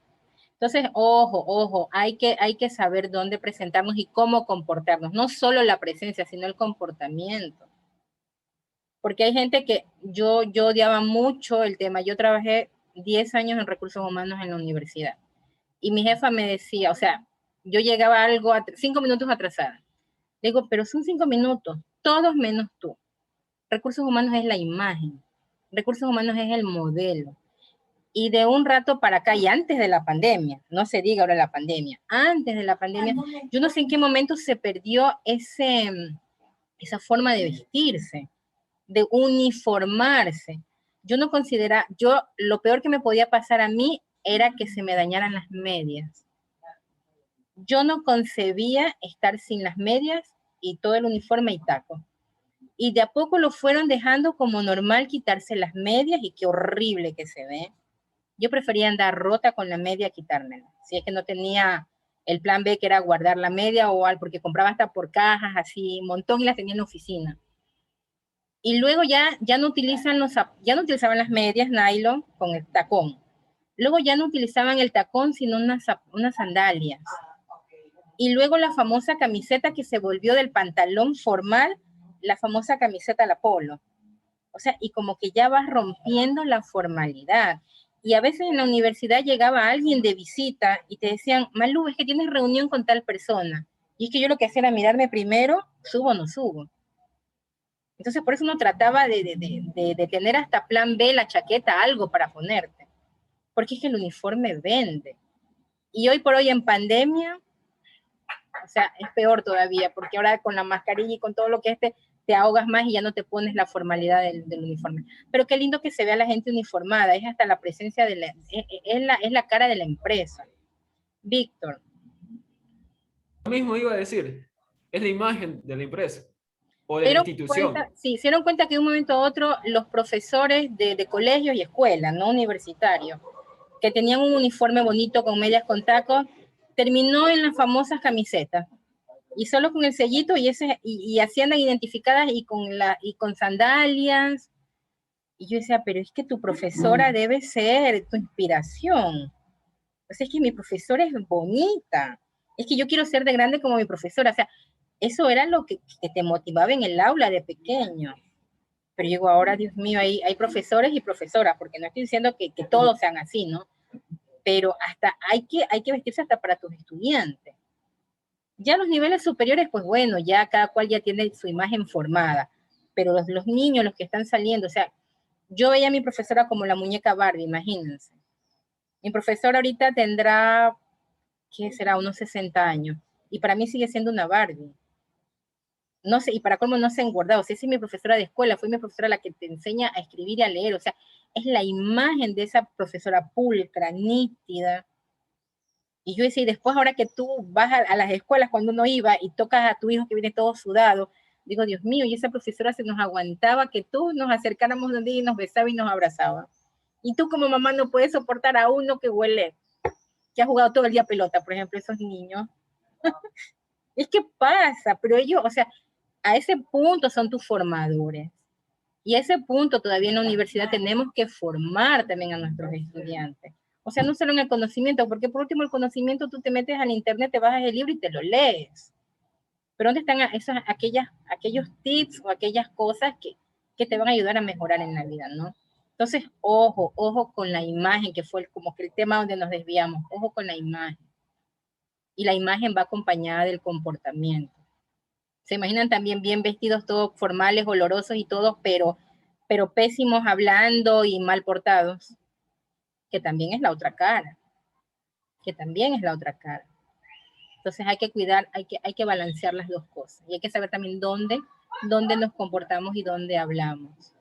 Entonces, ojo, hay que saber dónde presentarnos y cómo comportarnos. No solo la presencia, sino el comportamiento. Porque hay gente que yo odiaba mucho el tema. Yo trabajé 10 años en recursos humanos en la universidad. Y mi jefa me decía, o sea, yo llegaba algo 5 minutos atrasada. Le digo, pero son 5 minutos, todos menos tú. Recursos humanos es la imagen. Recursos humanos es el modelo. Y de un rato para acá, y antes de la pandemia, no se diga ahora la pandemia, antes de la pandemia, yo no sé en qué momento se perdió esa forma de vestirse, de uniformarse. Yo no considera, lo peor que me podía pasar a mí era que se me dañaran las medias. Yo no concebía estar sin las medias y todo el uniforme y taco. Y de a poco lo fueron dejando como normal quitarse las medias y qué horrible que se ve. Yo prefería andar rota con la media, quitármela. Si es que no tenía el plan B, que era guardar la media o algo, porque compraba hasta por cajas, así, un montón y las tenía en la oficina. Y luego ya no utilizaban las medias nylon con el tacón. Luego ya no utilizaban el tacón, sino unas sandalias. Y luego la famosa camiseta que se volvió del pantalón formal, la famosa camiseta la polo. O sea, y como que ya vas rompiendo la formalidad. Y a veces en la universidad llegaba alguien de visita y te decían, Malú, es que tienes reunión con tal persona. Y es que yo lo que hacía era mirarme primero, subo o no subo. Entonces por eso uno trataba de tener hasta plan B, la chaqueta, algo para ponerte. Porque es que el uniforme vende. Y hoy por hoy en pandemia, o sea, es peor todavía, porque ahora con la mascarilla y con todo lo que te ahogas más y ya no te pones la formalidad del uniforme. Pero qué lindo que se vea la gente uniformada, es hasta la presencia es la cara de la empresa. Víctor. Lo mismo iba a decir, es la imagen de la empresa o de la institución. Se hicieron cuenta que de un momento a otro los profesores de colegios y escuelas, no universitarios, que tenían un uniforme bonito con medias con tacos, terminó en las famosas camisetas. Y solo con el sellito y así andan identificadas y con sandalias. Y yo decía, pero es que tu profesora debe ser tu inspiración. O sea, es que mi profesora es bonita. Es que yo quiero ser de grande como mi profesora. O sea, eso era lo que te motivaba en el aula de pequeño. Pero digo, ahora, Dios mío, hay profesores y profesoras, porque no estoy diciendo que todos sean así, ¿no? Pero hasta hay que vestirse hasta para tus estudiantes. Ya los niveles superiores, pues bueno, ya cada cual ya tiene su imagen formada. Pero los niños, los que están saliendo, o sea, yo veía a mi profesora como la muñeca Barbie, imagínense. Mi profesora ahorita tendrá, ¿qué será? Unos 60 años. Y para mí sigue siendo una Barbie. No sé, y para colmo no se ha engordado. O sea, esa es mi profesora de escuela, fue mi profesora la que te enseña a escribir y a leer. O sea, es la imagen de esa profesora pulcra, nítida. Y yo decía, y después ahora que tú vas a las escuelas cuando uno iba y tocas a tu hijo que viene todo sudado, digo, Dios mío, y esa profesora se nos aguantaba que tú nos acercáramos donde ella y nos besaba y nos abrazaba. Y tú como mamá no puedes soportar a uno que huele, que ha jugado todo el día pelota, por ejemplo, esos niños. Es que pasa, pero ellos, o sea, a ese punto son tus formadores. Y a ese punto todavía en la universidad tenemos que formar también a nuestros estudiantes. O sea, no solo en el conocimiento, porque por último el conocimiento tú te metes al internet, te bajas el libro y te lo lees. Pero ¿dónde están aquellos tips o aquellas cosas que te van a ayudar a mejorar en la vida, ¿no? Entonces, ojo con la imagen, que fue como que el tema donde nos desviamos, ojo con la imagen. Y la imagen va acompañada del comportamiento. Se imaginan también bien vestidos, todos formales, olorosos y todos, pero pésimos hablando y mal portados, que también es la otra cara, Entonces hay que cuidar, hay que balancear las dos cosas, y hay que saber también dónde nos comportamos y dónde hablamos.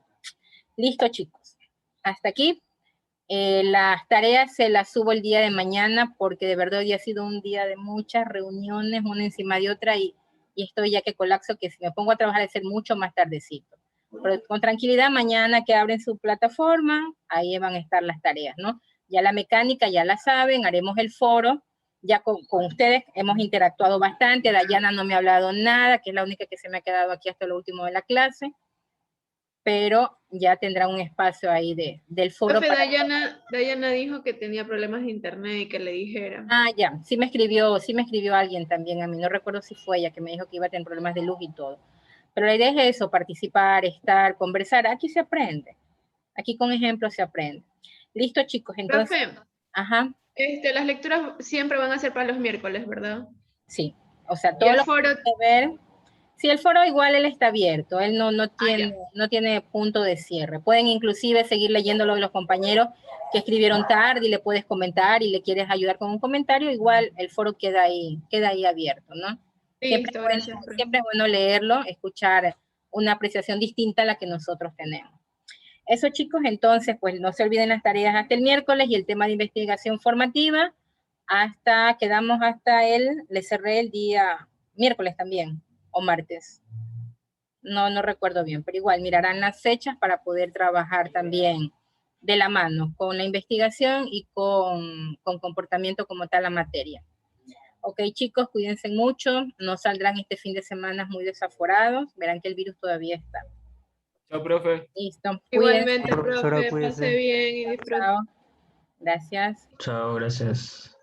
Listo, chicos, hasta aquí. Las tareas se las subo el día de mañana, porque de verdad hoy ha sido un día de muchas reuniones, una encima de otra, y estoy ya que colapso, que si me pongo a trabajar es ser mucho más tardecito. Pero con tranquilidad, mañana que abren su plataforma, ahí van a estar las tareas, ¿no? Ya la mecánica ya la saben, haremos el foro, ya con ustedes hemos interactuado bastante, Dayana no me ha hablado nada, que es la única que se me ha quedado aquí hasta lo último de la clase, pero ya tendrá un espacio ahí del foro. Profe, Dayana dijo que tenía problemas de internet y que le dijera. Ah, ya, sí me escribió alguien también a mí, no recuerdo si fue ella, que me dijo que iba a tener problemas de luz y todo. Pero la idea es eso, participar, estar, conversar, aquí se aprende. Aquí con ejemplos se aprende. Listo, chicos, entonces. Profe, ajá. las lecturas siempre van a ser para los miércoles, ¿verdad? Sí, o sea, todo lo foro... que ver. Sí, el foro igual él está abierto, él no tiene punto de cierre. Pueden inclusive seguir leyendo lo de los compañeros que escribieron tarde y le puedes comentar y le quieres ayudar con un comentario, igual el foro queda ahí abierto, ¿no? Listo, gracias. Siempre es bueno leerlo, escuchar una apreciación distinta a la que nosotros tenemos. Eso, chicos, entonces, pues no se olviden las tareas hasta el miércoles y el tema de investigación formativa, quedamos hasta le cerré el día miércoles también, o martes. No recuerdo bien, pero igual mirarán las fechas para poder trabajar también de la mano con la investigación y con comportamiento como tal la materia. Ok, chicos, cuídense mucho, no saldrán este fin de semana muy desaforados, verán que el virus todavía está. Chao, profe. Listo. Igualmente, Profesora, profe, pase bien y disfrute. Chao. Gracias. Chao, gracias.